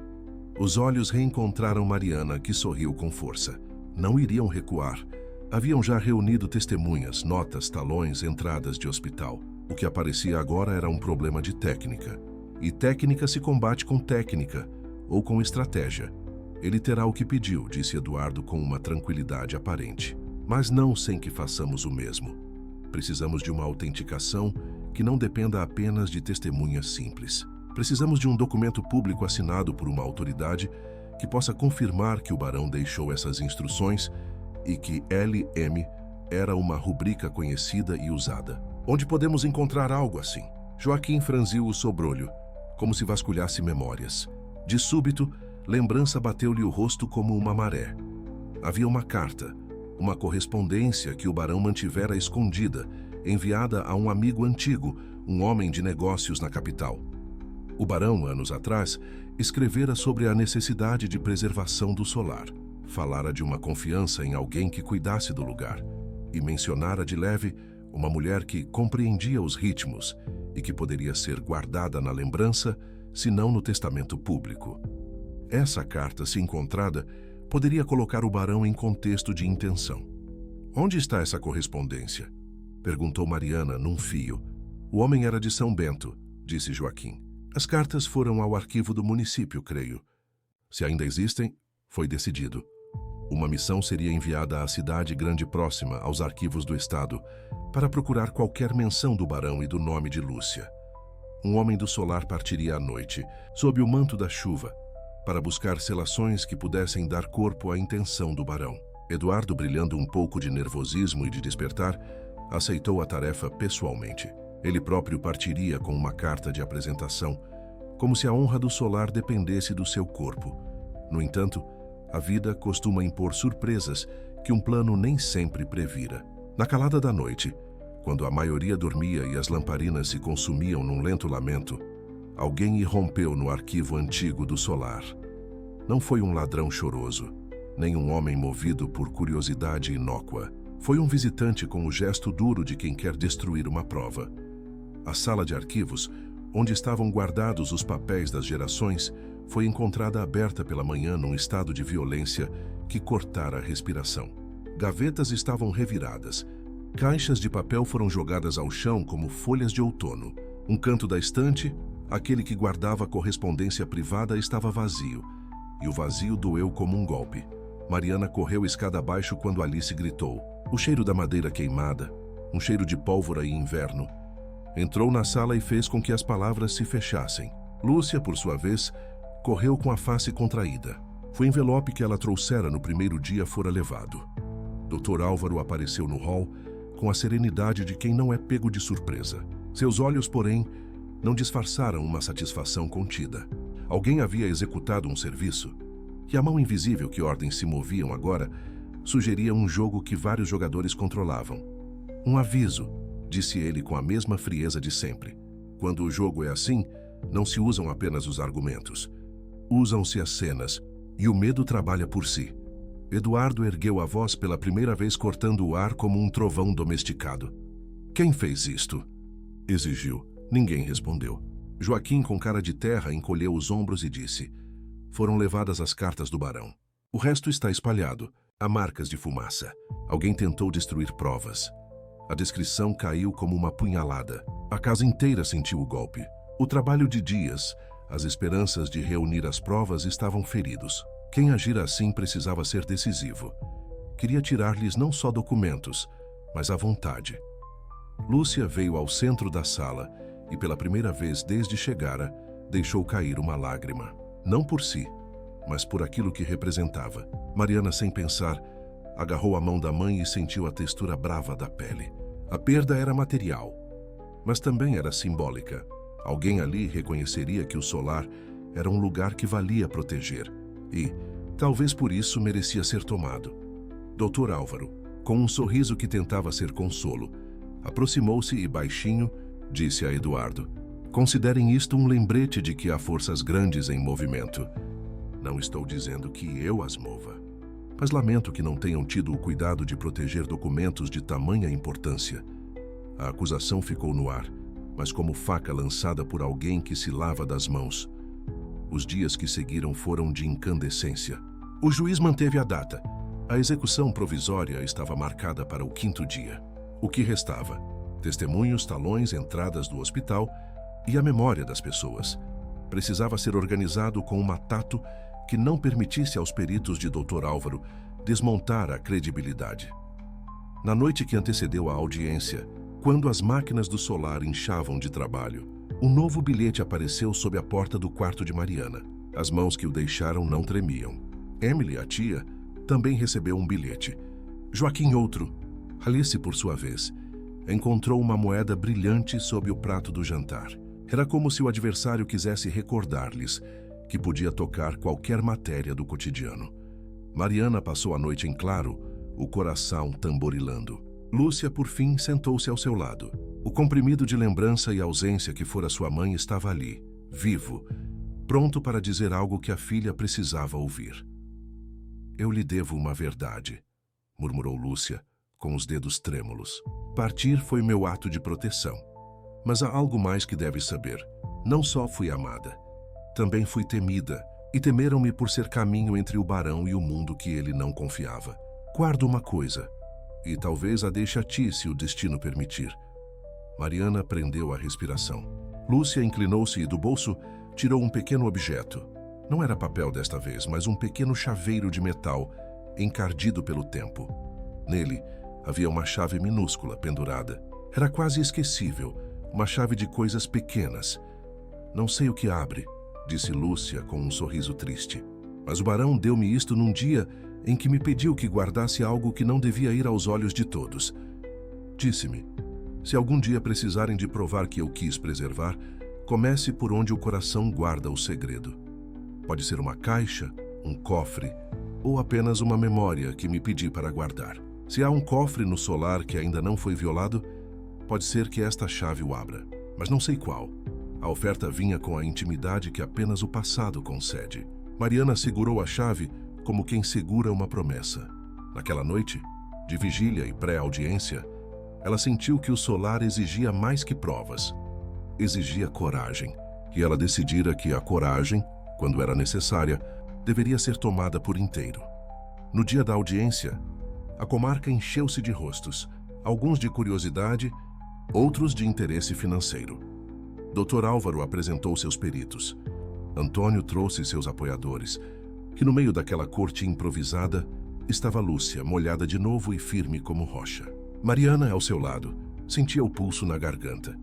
Os olhos reencontraram Mariana, que sorriu com força. Não iriam recuar. Haviam já reunido testemunhas, notas, talões, entradas de hospital. O que aparecia agora era um problema de técnica. E técnica se combate com técnica, ou com estratégia. Ele terá o que pediu, disse Eduardo com uma tranquilidade aparente. Mas não sem que façamos o mesmo. Precisamos de uma autenticação que não dependa apenas de testemunhas simples. Precisamos de um documento público assinado por uma autoridade que possa confirmar que o barão deixou essas instruções e que LM era uma rubrica conhecida e usada. Onde podemos encontrar algo assim? Joaquim franziu o sobrolho, como se vasculhasse memórias. De súbito, lembrança bateu-lhe o rosto como uma maré. Havia uma carta, uma correspondência que o barão mantivera escondida, enviada a um amigo antigo, um homem de negócios na capital. O barão, anos atrás, escrevera sobre a necessidade de preservação do solar. Falara de uma confiança em alguém que cuidasse do lugar e mencionara de leve uma mulher que compreendia os ritmos e que poderia ser guardada na lembrança, se não no testamento público. Essa carta, se encontrada, poderia colocar o barão em contexto de intenção. Onde está essa correspondência? Perguntou Mariana, num fio. O homem era de São Bento, disse Joaquim. As cartas foram ao arquivo do município, creio. Se ainda existem, foi decidido. Uma missão seria enviada à cidade grande próxima, aos arquivos do estado, para procurar qualquer menção do barão e do nome de Lúcia. Um homem do solar partiria à noite, sob o manto da chuva, para buscar selações que pudessem dar corpo à intenção do barão. Eduardo, brilhando um pouco de nervosismo e de despertar, aceitou a tarefa pessoalmente. Ele próprio partiria com uma carta de apresentação, como se a honra do solar dependesse do seu corpo. No entanto, a vida costuma impor surpresas que um plano nem sempre previra. Na calada da noite, quando a maioria dormia e as lamparinas se consumiam num lento lamento, alguém irrompeu no arquivo antigo do solar. Não foi um ladrão choroso, nem um homem movido por curiosidade inócua. Foi um visitante com o gesto duro de quem quer destruir uma prova. A sala de arquivos, onde estavam guardados os papéis das gerações, foi encontrada aberta pela manhã num estado de violência que cortara a respiração. Gavetas estavam reviradas. Caixas de papel foram jogadas ao chão como folhas de outono. Um canto da estante, aquele que guardava a correspondência privada, estava vazio, e o vazio doeu como um golpe. Mariana correu escada abaixo quando Alice gritou. O cheiro da madeira queimada, um cheiro de pólvora e inverno. Entrou na sala e fez com que as palavras se fechassem. Lúcia, por sua vez, correu com a face contraída. O envelope que ela trouxera no primeiro dia fora levado. Dr. Álvaro apareceu no hall com a serenidade de quem não é pego de surpresa. Seus olhos, porém, não disfarçaram uma satisfação contida. Alguém havia executado um serviço, e a mão invisível que ordens se moviam agora sugeria um jogo que vários jogadores controlavam. Um aviso, disse ele com a mesma frieza de sempre. Quando o jogo é assim, não se usam apenas os argumentos. Usam-se as cenas, e o medo trabalha por si. Eduardo ergueu a voz pela primeira vez, cortando o ar como um trovão domesticado. Quem fez isto? Exigiu. Ninguém respondeu. Joaquim, com cara de terra, encolheu os ombros e disse: foram levadas as cartas do barão. O resto está espalhado. Há marcas de fumaça. Alguém tentou destruir provas. A descrição caiu como uma punhalada. A casa inteira sentiu o golpe. O trabalho de dias, as esperanças de reunir as provas estavam feridos. Quem agira assim precisava ser decisivo. Queria tirar-lhes não só documentos, mas a vontade. Lúcia veio ao centro da sala e, pela primeira vez desde chegara, deixou cair uma lágrima. Não por si, mas por aquilo que representava. Mariana, sem pensar, agarrou a mão da mãe e sentiu a textura brava da pele. A perda era material, mas também era simbólica. Alguém ali reconheceria que o solar era um lugar que valia proteger e, talvez por isso, merecia ser tomado. Dr. Álvaro, com um sorriso que tentava ser consolo, aproximou-se e baixinho disse a Eduardo: considerem isto um lembrete de que há forças grandes em movimento. Não estou dizendo que eu as mova, mas lamento que não tenham tido o cuidado de proteger documentos de tamanha importância. A acusação ficou no ar, mas como faca lançada por alguém que se lava das mãos. Os dias que seguiram foram de incandescência. O juiz manteve a data. A execução provisória estava marcada para o 5º dia. O que restava? Testemunhos, talões, entradas do hospital e a memória das pessoas. Precisava ser organizado com uma tato que não permitisse aos peritos de Dr. Álvaro desmontar a credibilidade. Na noite que antecedeu a audiência, quando as máquinas do solar inchavam de trabalho, um novo bilhete apareceu sob a porta do quarto de Mariana. As mãos que o deixaram não tremiam. Emily, a tia, também recebeu um bilhete. Joaquim outro. Alice, por sua vez, encontrou uma moeda brilhante sob o prato do jantar. Era como se o adversário quisesse recordar-lhes que podia tocar qualquer matéria do cotidiano. Mariana passou a noite em claro, o coração tamborilando. Lúcia, por fim, sentou-se ao seu lado. O comprimido de lembrança e ausência que fora sua mãe estava ali, vivo, pronto para dizer algo que a filha precisava ouvir. "Eu lhe devo uma verdade", murmurou Lúcia, com os dedos trêmulos. "Partir foi meu ato de proteção. Mas há algo mais que deve saber. Não só fui amada, também fui temida, e temeram-me por ser caminho entre o barão e o mundo que ele não confiava. Guardo uma coisa, e talvez a deixe a ti se o destino permitir." Mariana prendeu a respiração. Lúcia inclinou-se e do bolso tirou um pequeno objeto. Não era papel desta vez, mas um pequeno chaveiro de metal, encardido pelo tempo. Nele havia uma chave minúscula pendurada. Era quase esquecível, uma chave de coisas pequenas. "Não sei o que abre", disse Lúcia com um sorriso triste. "Mas o barão deu-me isto num dia em que me pediu que guardasse algo que não devia ir aos olhos de todos. Disse-me, se algum dia precisarem de provar que eu quis preservar, comece por onde o coração guarda o segredo. Pode ser uma caixa, um cofre, ou apenas uma memória que me pedi para guardar. Se há um cofre no solar que ainda não foi violado, pode ser que esta chave o abra, mas não sei qual." A oferta vinha com a intimidade que apenas o passado concede. Mariana segurou a chave como quem segura uma promessa. Naquela noite, de vigília e pré-audiência, ela sentiu que o solar exigia mais que provas. Exigia coragem, e ela decidira que a coragem, quando era necessária, deveria ser tomada por inteiro. No dia da audiência, a comarca encheu-se de rostos, alguns de curiosidade, outros de interesse financeiro. Dr. Álvaro apresentou seus peritos. Antônio trouxe seus apoiadores, que no meio daquela corte improvisada estava Lúcia, molhada de novo e firme como rocha. Mariana, ao seu lado, sentia o pulso na garganta.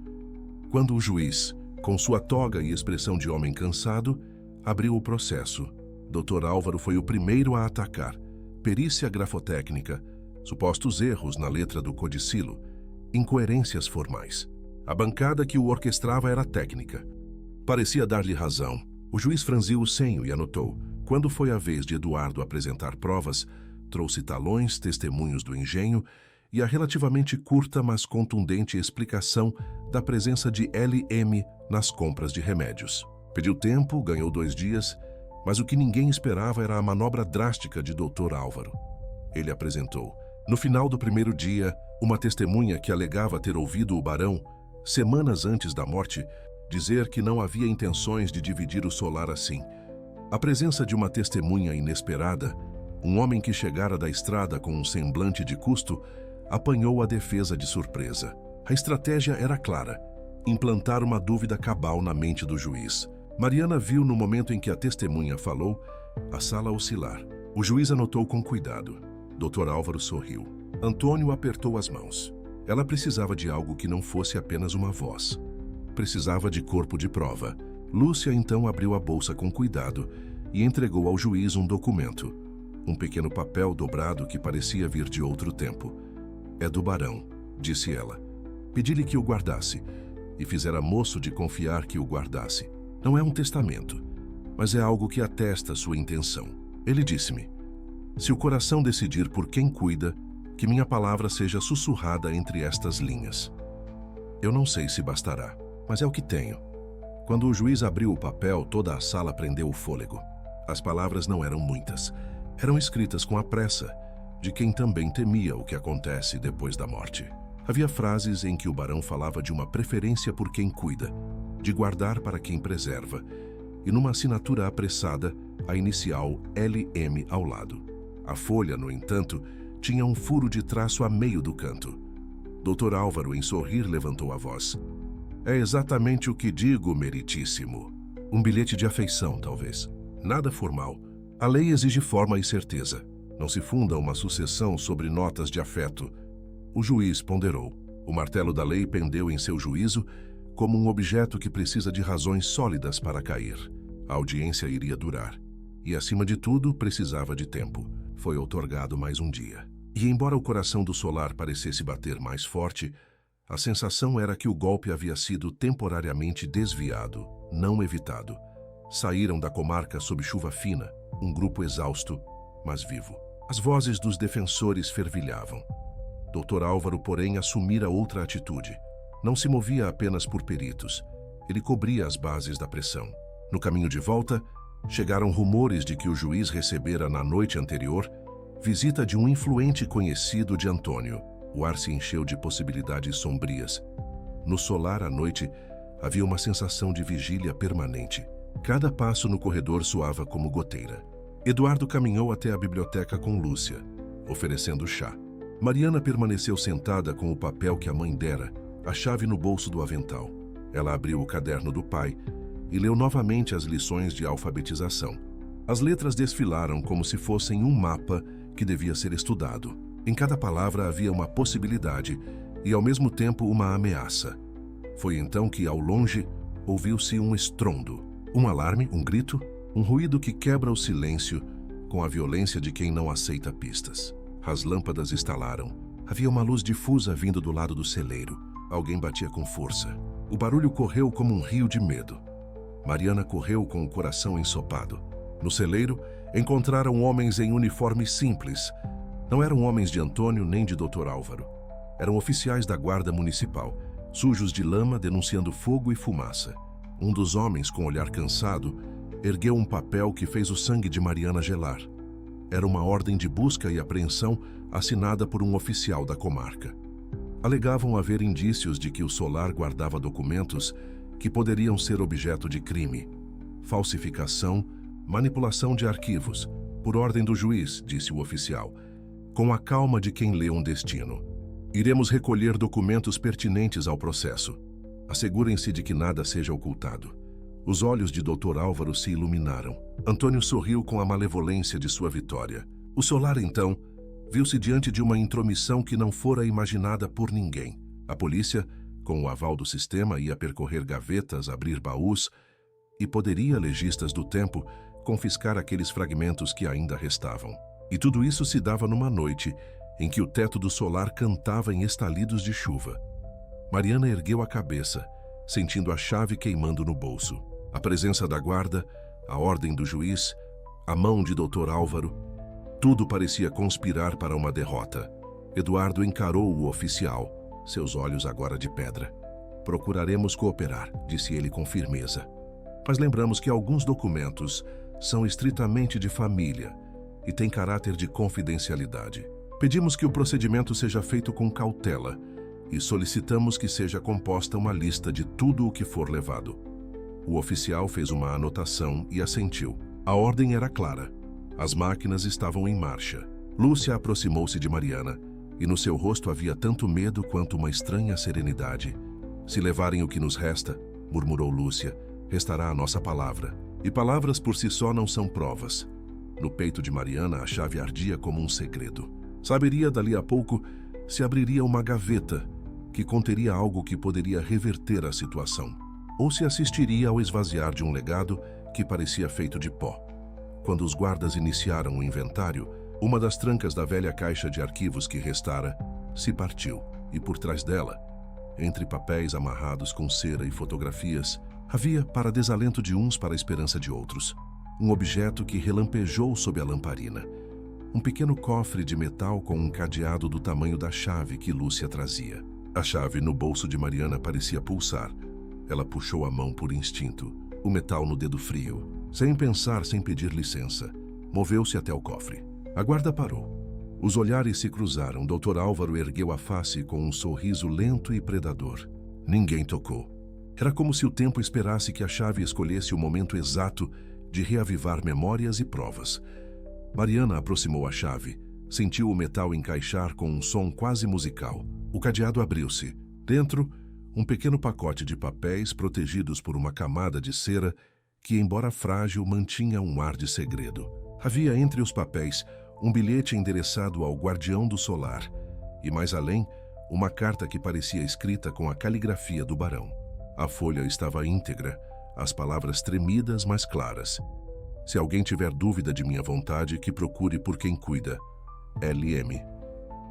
Quando o juiz, com sua toga e expressão de homem cansado, abriu o processo, Dr. Álvaro foi o primeiro a atacar. Perícia grafotécnica, supostos erros na letra do codicilo, incoerências formais. A bancada que o orquestrava era técnica. Parecia dar-lhe razão. O juiz franziu o senho e anotou. Quando foi a vez de Eduardo apresentar provas, trouxe talões, testemunhos do engenho e a relativamente curta, mas contundente explicação da presença de LM nas compras de remédios. Pediu tempo, ganhou 2 dias, mas o que ninguém esperava era a manobra drástica de Dr. Álvaro. Ele apresentou. No final do primeiro dia, uma testemunha que alegava ter ouvido o barão, semanas antes da morte, dizer que não havia intenções de dividir o solar assim. A presença de uma testemunha inesperada, um homem que chegara da estrada com um semblante de custo, apanhou a defesa de surpresa. A estratégia era clara: implantar uma dúvida cabal na mente do juiz. Mariana viu no momento em que a testemunha falou, a sala oscilar. O juiz anotou com cuidado. Dr. Álvaro sorriu. Antônio apertou as mãos. Ela precisava de algo que não fosse apenas uma voz. Precisava de corpo de prova. Lúcia então abriu a bolsa com cuidado e entregou ao juiz um documento. Um pequeno papel dobrado que parecia vir de outro tempo. "É do barão", disse ela. "Pedi-lhe que o guardasse, e fizera moço de confiar que o guardasse. Não é um testamento, mas é algo que atesta sua intenção. Ele disse-me, se o coração decidir por quem cuida, que minha palavra seja sussurrada entre estas linhas. Eu não sei se bastará, mas é o que tenho." Quando o juiz abriu o papel, toda a sala prendeu o fôlego. As palavras não eram muitas. Eram escritas com a pressa, de quem também temia o que acontece depois da morte. Havia frases em que o barão falava de uma preferência por quem cuida, de guardar para quem preserva, e numa assinatura apressada, a inicial LM ao lado. A folha, no entanto, tinha um furo de traço a meio do canto. Dr. Álvaro, em sorrir, levantou a voz. É exatamente o que digo, meritíssimo. Um bilhete de afeição, talvez. Nada formal. A lei exige forma e certeza. Não se funda uma sucessão sobre notas de afeto. O juiz ponderou. O martelo da lei pendeu em seu juízo como um objeto que precisa de razões sólidas para cair. A audiência iria durar. E, acima de tudo, precisava de tempo. Foi outorgado mais um dia. E, embora o coração do Solar parecesse bater mais forte, a sensação era que o golpe havia sido temporariamente desviado, não evitado. Saíram da comarca sob chuva fina, um grupo exausto, mas vivo. As vozes dos defensores fervilhavam. Dr. Álvaro, porém, assumira outra atitude. Não se movia apenas por peritos. Ele cobria as bases da pressão. No caminho de volta, chegaram rumores de que o juiz recebera na noite anterior visita de um influente conhecido de Antônio. O ar se encheu de possibilidades sombrias. No Solar, à noite, havia uma sensação de vigília permanente. Cada passo no corredor soava como goteira. Eduardo caminhou até a biblioteca com Lúcia, oferecendo chá. Mariana permaneceu sentada com o papel que a mãe dera, a chave no bolso do avental. Ela abriu o caderno do pai e leu novamente as lições de alfabetização. As letras desfilaram como se fossem um mapa que devia ser estudado. Em cada palavra havia uma possibilidade e, ao mesmo tempo, uma ameaça. Foi então que, ao longe, ouviu-se um estrondo. Um alarme, um grito, um ruído que quebra o silêncio com a violência de quem não aceita pistas. As lâmpadas estalaram. Havia uma luz difusa vindo do lado do celeiro. Alguém batia com força. O barulho correu como um rio de medo. Mariana correu com o coração ensopado. No celeiro, encontraram homens em uniforme simples. Não eram homens de Antônio nem de Dr. Álvaro. Eram oficiais da guarda municipal, sujos de lama, denunciando fogo e fumaça. Um dos homens, com olhar cansado, ergueu um papel que fez o sangue de Mariana gelar. Era uma ordem de busca e apreensão assinada por um oficial da comarca. Alegavam haver indícios de que o Solar guardava documentos que poderiam ser objeto de crime. Falsificação, manipulação de arquivos, por ordem do juiz, disse o oficial, com a calma de quem lê um destino. Iremos recolher documentos pertinentes ao processo. Assegurem-se de que nada seja ocultado. Os olhos de Dr. Álvaro se iluminaram. Antônio sorriu com a malevolência de sua vitória. O Solar, então, viu-se diante de uma intromissão que não fora imaginada por ninguém. A polícia, com o aval do sistema, ia percorrer gavetas, abrir baús e poderia, legistas do tempo, confiscar aqueles fragmentos que ainda restavam. E tudo isso se dava numa noite em que o teto do Solar cantava em estalidos de chuva. Mariana ergueu a cabeça, sentindo a chave queimando no bolso. A presença da guarda, a ordem do juiz, a mão de Dr. Álvaro, tudo parecia conspirar para uma derrota. Eduardo encarou o oficial, seus olhos agora de pedra. Procuraremos cooperar, disse ele com firmeza. Mas lembramos que alguns documentos são estritamente de família e têm caráter de confidencialidade. Pedimos que o procedimento seja feito com cautela e solicitamos que seja composta uma lista de tudo o que for levado. O oficial fez uma anotação e assentiu. A ordem era clara. As máquinas estavam em marcha. Lúcia aproximou-se de Mariana e no seu rosto havia tanto medo quanto uma estranha serenidade. Se levarem o que nos resta, murmurou Lúcia, restará a nossa palavra. E palavras por si só não são provas. No peito de Mariana a chave ardia como um segredo. Saberia dali a pouco se abriria uma gaveta que conteria algo que poderia reverter a situação, ou se assistiria ao esvaziar de um legado que parecia feito de pó. Quando os guardas iniciaram o inventário, uma das trancas da velha caixa de arquivos que restara se partiu, e por trás dela, entre papéis amarrados com cera e fotografias, havia, para desalento de uns, para a esperança de outros, um objeto que relampejou sob a lamparina. Um pequeno cofre de metal com um cadeado do tamanho da chave que Lúcia trazia. A chave no bolso de Mariana parecia pulsar. Ela puxou a mão por instinto, o metal no dedo frio. Sem pensar, sem pedir licença, moveu-se até o cofre. A guarda parou. Os olhares se cruzaram. Dr. Álvaro ergueu a face com um sorriso lento e predador. Ninguém tocou. Era como se o tempo esperasse que a chave escolhesse o momento exato de reavivar memórias e provas. Mariana aproximou a chave. Sentiu o metal encaixar com um som quase musical. O cadeado abriu-se. Dentro, um pequeno pacote de papéis protegidos por uma camada de cera que, embora frágil, mantinha um ar de segredo. Havia entre os papéis um bilhete endereçado ao guardião do solar e, mais além, uma carta que parecia escrita com a caligrafia do barão. A folha estava íntegra, as palavras tremidas, mas claras. Se alguém tiver dúvida de minha vontade, que procure por quem cuida. L.M.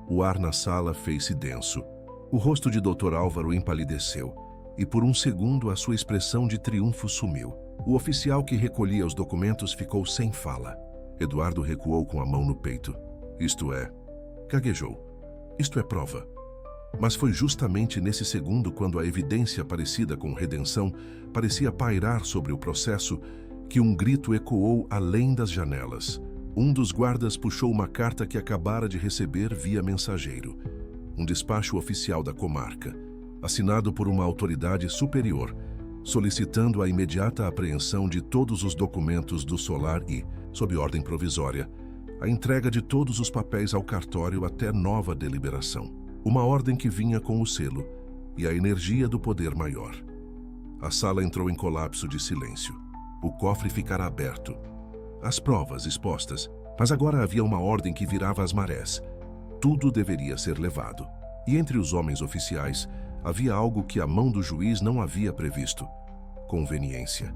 O ar na sala fez-se denso. O rosto de Dr. Álvaro empalideceu, e por um segundo a sua expressão de triunfo sumiu. O oficial que recolhia os documentos ficou sem fala. Eduardo recuou com a mão no peito. Isto é... Gaguejou. Isto é prova. Mas foi justamente nesse segundo, quando a evidência parecida com redenção parecia pairar sobre o processo, que um grito ecoou além das janelas. Um dos guardas puxou uma carta que acabara de receber via mensageiro. Um despacho oficial da comarca, assinado por uma autoridade superior, solicitando a imediata apreensão de todos os documentos do solar e, sob ordem provisória, a entrega de todos os papéis ao cartório até nova deliberação. Uma ordem que vinha com o selo e a energia do poder maior. A sala entrou em colapso de silêncio. O cofre ficara aberto. As provas expostas, mas agora havia uma ordem que virava as marés. Tudo deveria ser levado. E entre os homens oficiais, havia algo que a mão do juiz não havia previsto. Conveniência.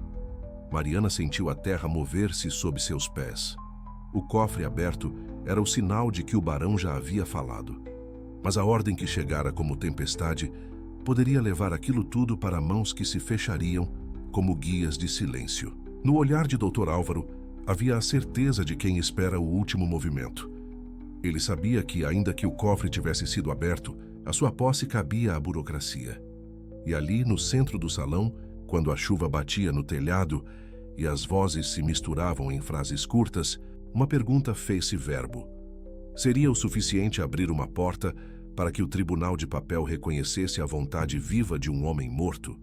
Mariana sentiu a terra mover-se sob seus pés. O cofre aberto era o sinal de que o barão já havia falado. Mas a ordem que chegara como tempestade poderia levar aquilo tudo para mãos que se fechariam como guias de silêncio. No olhar de Dr. Álvaro, havia a certeza de quem espera o último movimento. Ele sabia que, ainda que o cofre tivesse sido aberto, a sua posse cabia à burocracia. E ali, no centro do salão, quando a chuva batia no telhado e as vozes se misturavam em frases curtas, uma pergunta fez-se verbo. Seria o suficiente abrir uma porta para que o tribunal de papel reconhecesse a vontade viva de um homem morto?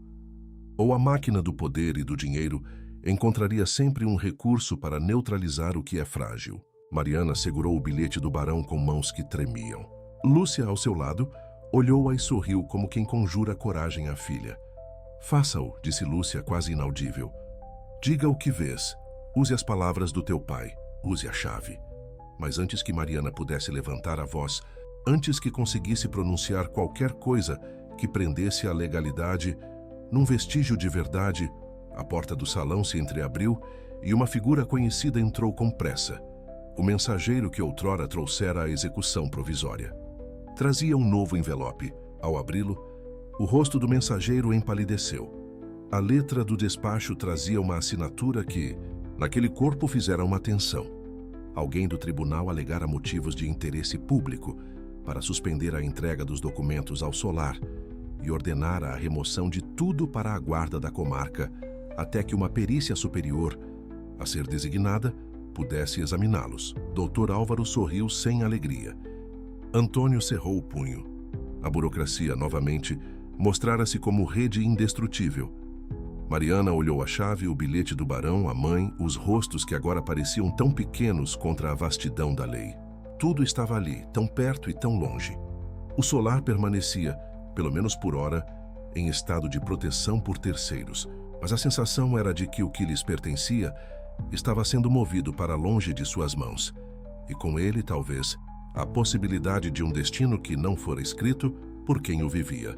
Ou a máquina do poder e do dinheiro encontraria sempre um recurso para neutralizar o que é frágil? Mariana segurou o bilhete do barão com mãos que tremiam. Lúcia, ao seu lado, olhou-a e sorriu como quem conjura coragem à filha. Faça-o, disse Lúcia, quase inaudível. Diga o que vês. Use as palavras do teu pai. Use a chave. Mas antes que Mariana pudesse levantar a voz, antes que conseguisse pronunciar qualquer coisa que prendesse a legalidade, num vestígio de verdade, a porta do salão se entreabriu e uma figura conhecida entrou com pressa. O mensageiro que outrora trouxera a execução provisória. Trazia um novo envelope. Ao abri-lo, o rosto do mensageiro empalideceu. A letra do despacho trazia uma assinatura que, naquele corpo, fizera uma tensão. Alguém do tribunal alegara motivos de interesse público para suspender a entrega dos documentos ao solar e ordenara a remoção de tudo para a guarda da comarca até que uma perícia superior, a ser designada, pudesse examiná-los. Dr. Álvaro sorriu sem alegria. Antônio cerrou o punho. A burocracia, novamente, mostrara-se como rede indestrutível. Mariana olhou a chave, o bilhete do barão, a mãe, os rostos que agora pareciam tão pequenos contra a vastidão da lei. Tudo estava ali, tão perto e tão longe. O solar permanecia, pelo menos por hora, em estado de proteção por terceiros, mas a sensação era de que o que lhes pertencia estava sendo movido para longe de suas mãos, e com ele, talvez, a possibilidade de um destino que não fora escrito por quem o vivia.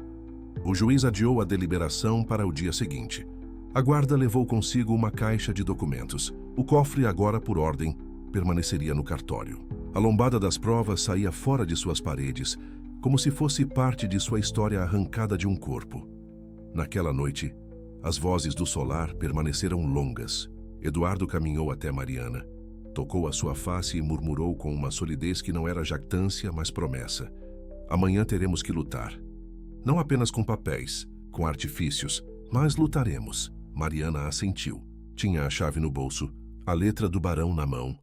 O juiz adiou a deliberação para o dia seguinte. A guarda levou consigo uma caixa de documentos. O cofre, agora por ordem, permaneceria no cartório. A lombada das provas saía fora de suas paredes, como se fosse parte de sua história arrancada de um corpo. Naquela noite, as vozes do solar permaneceram longas. Eduardo caminhou até Mariana, tocou a sua face e murmurou com uma solidez que não era jactância, mas promessa. Amanhã teremos que lutar. Não apenas com papéis, com artifícios, mas lutaremos. Mariana assentiu. Tinha a chave no bolso, a letra do barão na mão,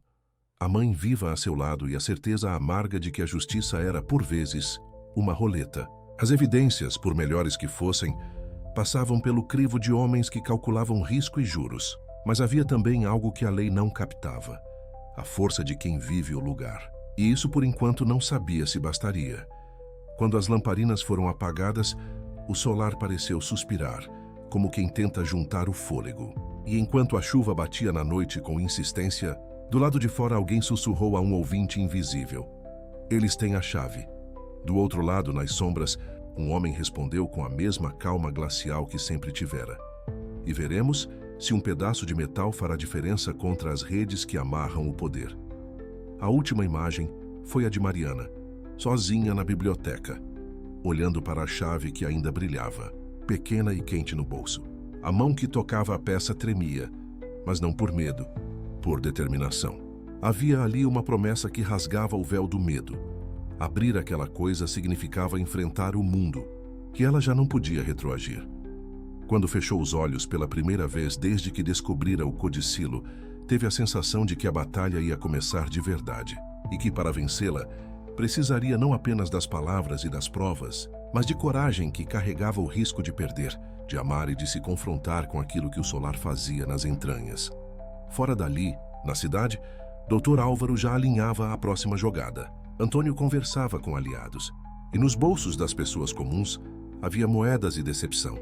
a mãe viva a seu lado e a certeza amarga de que a justiça era, por vezes, uma roleta. As evidências, por melhores que fossem, passavam pelo crivo de homens que calculavam risco e juros. Mas havia também algo que a lei não captava. a força de quem vive o lugar. E isso por enquanto não sabia se bastaria. Quando as lamparinas foram apagadas, o solar pareceu suspirar, como quem tenta juntar o fôlego. E enquanto a chuva batia na noite com insistência, do lado de fora alguém sussurrou a um ouvinte invisível: "Eles têm a chave." Do outro lado, nas sombras, um homem respondeu com a mesma calma glacial que sempre tivera: "E veremos se um pedaço de metal fará diferença contra as redes que amarram o poder." A última imagem foi a de Mariana, sozinha na biblioteca, olhando para a chave que ainda brilhava, pequena e quente no bolso. A mão que tocava a peça tremia, mas não por medo, por determinação. Havia ali uma promessa que rasgava o véu do medo. Abrir aquela coisa significava enfrentar o mundo, que ela já não podia retroagir. Quando fechou os olhos pela primeira vez desde que descobrira o codicilo, teve a sensação de que a batalha ia começar de verdade, e que para vencê-la, precisaria não apenas das palavras e das provas, mas de coragem que carregava o risco de perder, de amar e de se confrontar com aquilo que o solar fazia nas entranhas. Fora dali, na cidade, Dr. Álvaro já alinhava a próxima jogada. Antônio conversava com aliados, e nos bolsos das pessoas comuns havia moedas e decepção,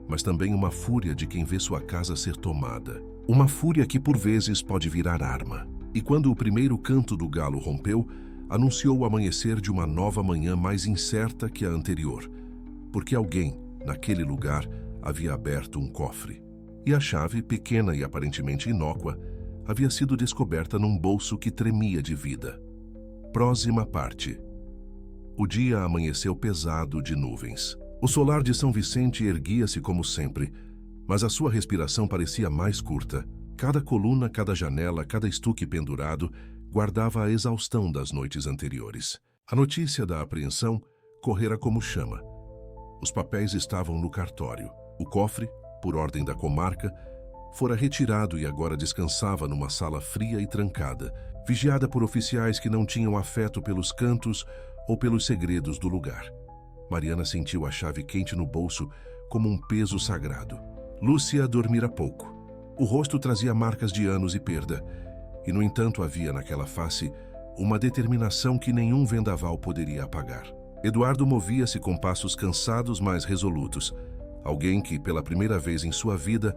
mas também uma fúria de quem vê sua casa ser tomada. Uma fúria que por vezes pode virar arma. E quando o primeiro canto do galo rompeu, anunciou o amanhecer de uma nova manhã mais incerta que a anterior, porque alguém, naquele lugar, havia aberto um cofre. E a chave, pequena e aparentemente inócua, havia sido descoberta num bolso que tremia de vida. Próxima parte. O dia amanheceu pesado de nuvens. O solar de São Vicente erguia-se como sempre, mas a sua respiração parecia mais curta. Cada coluna, cada janela, cada estuque pendurado guardava a exaustão das noites anteriores. A notícia da apreensão correra como chama. Os papéis estavam no cartório. O cofre, por ordem da comarca, fora retirado e agora descansava numa sala fria e trancada, vigiada por oficiais que não tinham afeto pelos cantos ou pelos segredos do lugar. Mariana sentiu a chave quente no bolso como um peso sagrado. Lúcia dormira pouco. O rosto trazia marcas de anos e perda, e no entanto havia naquela face uma determinação que nenhum vendaval poderia apagar. Eduardo movia-se com passos cansados, mas resolutos. Alguém que, pela primeira vez em sua vida,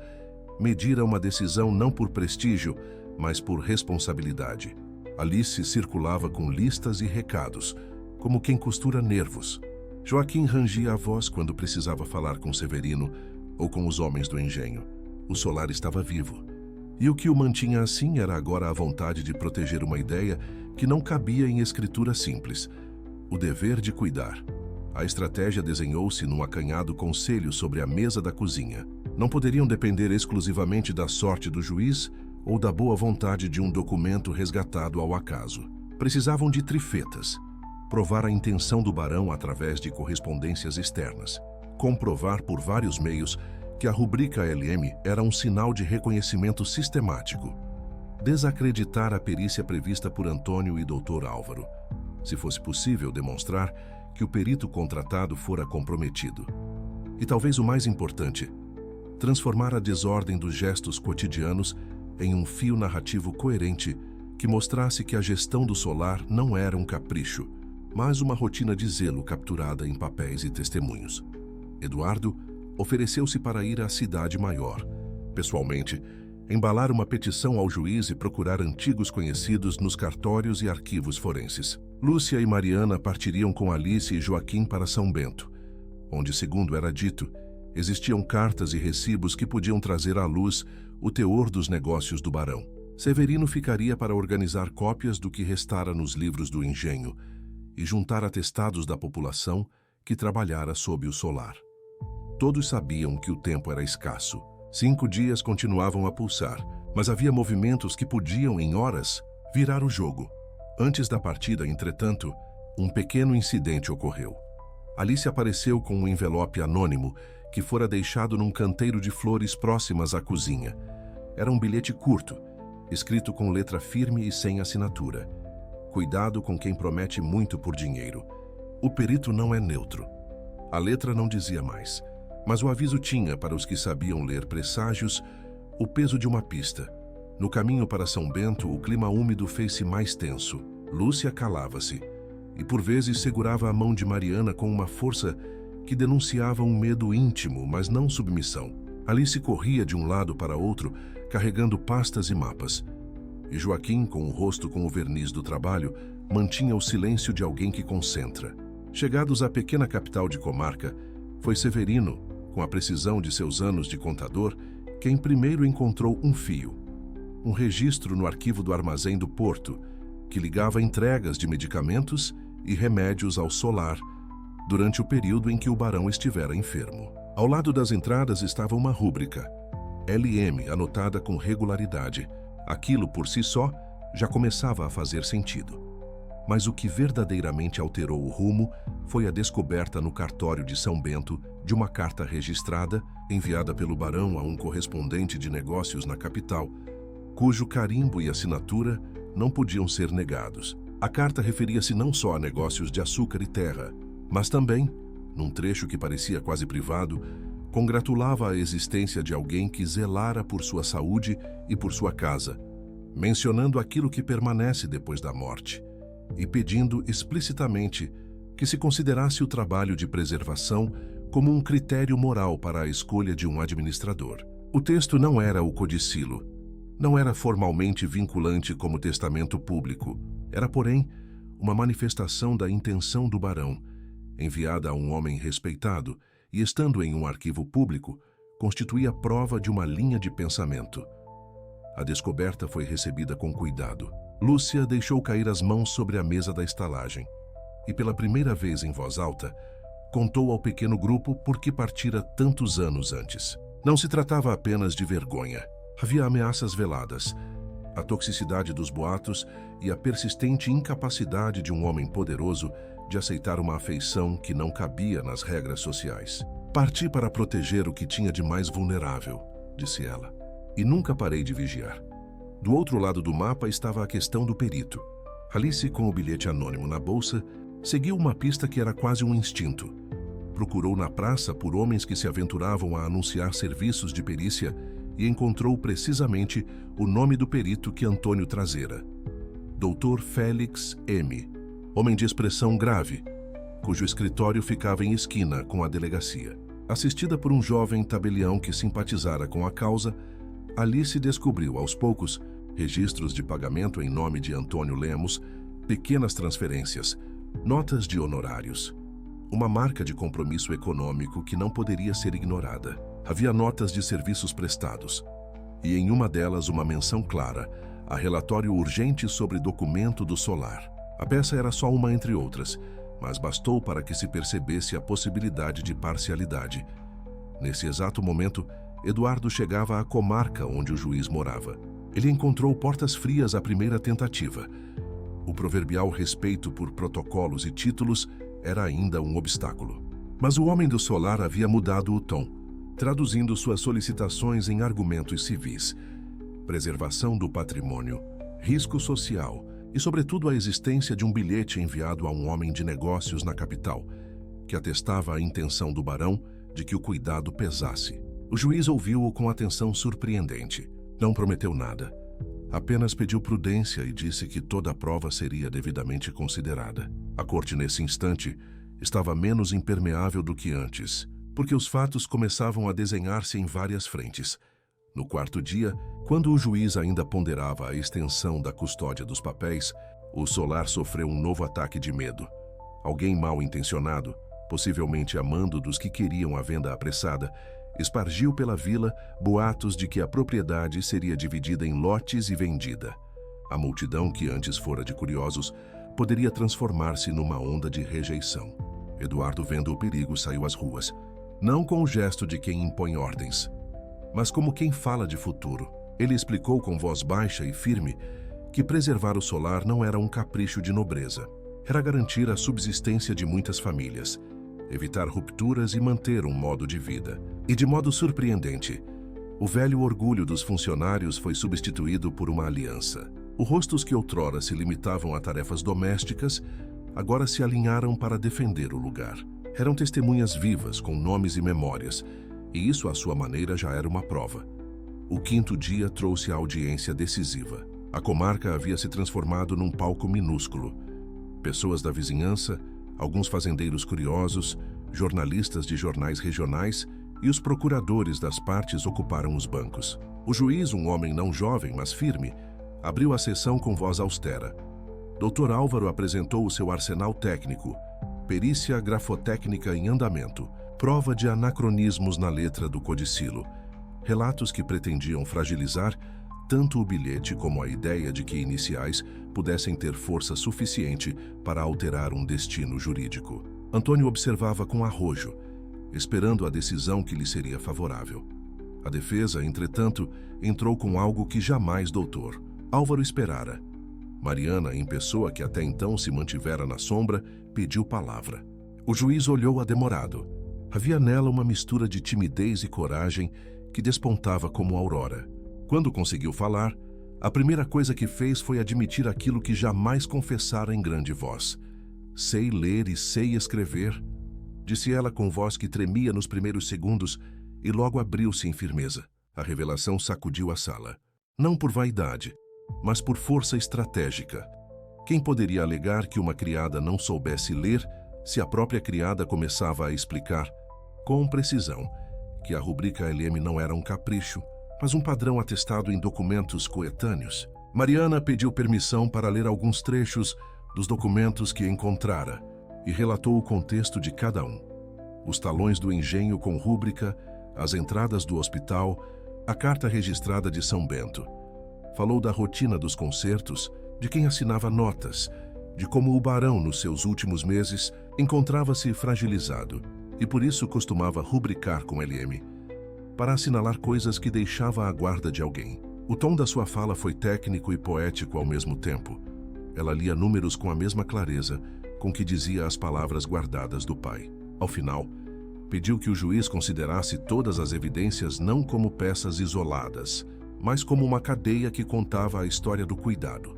medira uma decisão não por prestígio, mas por responsabilidade. Alice circulava com listas e recados, como quem costura nervos. Joaquim rangia a voz quando precisava falar com Severino ou com os homens do engenho. O solar estava vivo. E o que o mantinha assim era agora a vontade de proteger uma ideia que não cabia em escritura simples: o dever de cuidar. A estratégia desenhou-se num acanhado conselho sobre a mesa da cozinha. Não poderiam depender exclusivamente da sorte do juiz ou da boa vontade de um documento resgatado ao acaso. Precisavam de trifetas: provar a intenção do barão através de correspondências externas, comprovar por vários meios que a rubrica LM era um sinal de reconhecimento sistemático, desacreditar a perícia prevista por Antônio e Dr. Álvaro, se fosse possível demonstrar que o perito contratado fora comprometido. E talvez o mais importante, transformar a desordem dos gestos cotidianos em um fio narrativo coerente que mostrasse que a gestão do solar não era um capricho, mas uma rotina de zelo capturada em papéis e testemunhos. Eduardo ofereceu-se para ir à cidade maior, pessoalmente, embalar uma petição ao juiz e procurar antigos conhecidos nos cartórios e arquivos forenses. Lúcia e Mariana partiriam com Alice e Joaquim para São Bento, onde, segundo era dito, existiam cartas e recibos que podiam trazer à luz o teor dos negócios do barão. Severino ficaria para organizar cópias do que restara nos livros do engenho e juntar atestados da população que trabalhara sob o solar. Todos sabiam que o tempo era escasso. 5 dias continuavam a pulsar, mas havia movimentos que podiam, em horas, virar o jogo. Antes da partida, entretanto, um pequeno incidente ocorreu. Alice apareceu com um envelope anônimo que fora deixado num canteiro de flores próximas à cozinha. Era um bilhete curto, escrito com letra firme e sem assinatura. Cuidado com quem promete muito por dinheiro. O perito não é neutro. A letra não dizia mais, mas o aviso tinha, para os que sabiam ler presságios, o peso de uma pista. No caminho para São Bento, o clima úmido fez-se mais tenso. Lúcia calava-se e, por vezes, segurava a mão de Mariana com uma força que denunciava um medo íntimo, mas não submissão. Alice corria de um lado para outro, carregando pastas e mapas. E Joaquim, com o rosto com o verniz do trabalho, mantinha o silêncio de alguém que concentra. Chegados à pequena capital de comarca, foi Severino, com a precisão de seus anos de contador, quem primeiro encontrou um fio. Um registro no arquivo do armazém do Porto, que ligava entregas de medicamentos e remédios ao solar, durante o período em que o barão estivera enfermo. Ao lado das entradas estava uma rúbrica, LM, anotada com regularidade. Aquilo, por si só, já começava a fazer sentido. Mas o que verdadeiramente alterou o rumo foi a descoberta no cartório de São Bento de uma carta registrada, enviada pelo barão a um correspondente de negócios na capital, cujo carimbo e assinatura não podiam ser negados. A carta referia-se não só a negócios de açúcar e terra, mas também, num trecho que parecia quase privado, congratulava a existência de alguém que zelara por sua saúde e por sua casa, mencionando aquilo que permanece depois da morte, e pedindo explicitamente que se considerasse o trabalho de preservação como um critério moral para a escolha de um administrador. O texto não era o codicilo, não era formalmente vinculante como testamento público, era, porém, uma manifestação da intenção do barão, enviada a um homem respeitado e, estando em um arquivo público, constituía prova de uma linha de pensamento. A descoberta foi recebida com cuidado. Lúcia deixou cair as mãos sobre a mesa da estalagem e, pela primeira vez em voz alta, contou ao pequeno grupo por que partira tantos anos antes. Não se tratava apenas de vergonha. Havia ameaças veladas, a toxicidade dos boatos e a persistente incapacidade de um homem poderoso de aceitar uma afeição que não cabia nas regras sociais. Parti para proteger o que tinha de mais vulnerável, disse ela, e nunca parei de vigiar. Do outro lado do mapa estava a questão do perito. Alice, com o bilhete anônimo na bolsa, seguiu uma pista que era quase um instinto. Procurou na praça por homens que se aventuravam a anunciar serviços de perícia e encontrou precisamente o nome do perito que Antônio trazera. Dr. Félix M., homem de expressão grave, cujo escritório ficava em esquina com a delegacia. Assistida por um jovem tabelião que simpatizara com a causa, Alice descobriu, aos poucos, registros de pagamento em nome de Antônio Lemos, pequenas transferências, notas de honorários. Uma marca de compromisso econômico que não poderia ser ignorada. Havia notas de serviços prestados, e em uma delas uma menção clara a relatório urgente sobre documento do solar. A peça era só uma entre outras, mas bastou para que se percebesse a possibilidade de parcialidade. Nesse exato momento, Eduardo chegava à comarca onde o juiz morava. Ele encontrou portas frias à primeira tentativa. O proverbial respeito por protocolos e títulos era ainda um obstáculo. Mas o homem do solar havia mudado o tom, traduzindo suas solicitações em argumentos civis, preservação do patrimônio, risco social e, sobretudo, a existência de um bilhete enviado a um homem de negócios na capital, que atestava a intenção do barão de que o cuidado pesasse. O juiz ouviu-o com atenção surpreendente. Não prometeu nada. Apenas pediu prudência e disse que toda a prova seria devidamente considerada. A corte, nesse instante, estava menos impermeável do que antes, porque os fatos começavam a desenhar-se em várias frentes. No quarto dia, quando o juiz ainda ponderava a extensão da custódia dos papéis, o solar sofreu um novo ataque de medo. Alguém mal intencionado, possivelmente amando dos que queriam a venda apressada, espargiu pela vila boatos de que a propriedade seria dividida em lotes e vendida. A multidão, que antes fora de curiosos, poderia transformar-se numa onda de rejeição. Eduardo, vendo o perigo, saiu às ruas, não com o gesto de quem impõe ordens, mas como quem fala de futuro. Ele explicou com voz baixa e firme que preservar o solar não era um capricho de nobreza. Era garantir a subsistência de muitas famílias, evitar rupturas e manter um modo de vida. E, de modo surpreendente, o velho orgulho dos funcionários foi substituído por uma aliança. Os rostos que outrora se limitavam a tarefas domésticas agora se alinharam para defender o lugar. Eram testemunhas vivas, com nomes e memórias, e isso, à sua maneira, já era uma prova. O quinto dia trouxe a audiência decisiva. A comarca havia se transformado num palco minúsculo. Pessoas da vizinhança, alguns fazendeiros curiosos, jornalistas de jornais regionais e os procuradores das partes ocuparam os bancos. O juiz, um homem não jovem, mas firme, abriu a sessão com voz austera. Dr. Álvaro apresentou o seu arsenal técnico, perícia grafotécnica em andamento, prova de anacronismos na letra do codicilo, relatos que pretendiam fragilizar tanto o bilhete como a ideia de que iniciais pudessem ter força suficiente para alterar um destino jurídico. Antônio observava com arrojo, esperando a decisão que lhe seria favorável. A defesa, entretanto, entrou com algo que jamais Dr. Álvaro esperara. Mariana, em pessoa que até então se mantivera na sombra, pediu palavra. O juiz olhou-a demorado. Havia nela uma mistura de timidez e coragem que despontava como aurora. Quando conseguiu falar, a primeira coisa que fez foi admitir aquilo que jamais confessara em grande voz. "Sei ler e sei escrever", disse ela com voz que tremia nos primeiros segundos e logo abriu-se em firmeza. A revelação sacudiu a sala. Não por vaidade, mas por força estratégica. Quem poderia alegar que uma criada não soubesse ler se a própria criada começava a explicar, com precisão, que a rubrica LM não era um capricho, mas um padrão atestado em documentos coetâneos? Mariana pediu permissão para ler alguns trechos dos documentos que encontrara e relatou o contexto de cada um. Os talões do engenho com rúbrica, as entradas do hospital, a carta registrada de São Bento. Falou da rotina dos concertos, de quem assinava notas, de como o barão, nos seus últimos meses, encontrava-se fragilizado e por isso costumava rubricar com LM, para assinalar coisas que deixava à guarda de alguém. O tom da sua fala foi técnico e poético ao mesmo tempo. Ela lia números com a mesma clareza com que dizia as palavras guardadas do pai. Ao final, pediu que o juiz considerasse todas as evidências não como peças isoladas, mas como uma cadeia que contava a história do cuidado.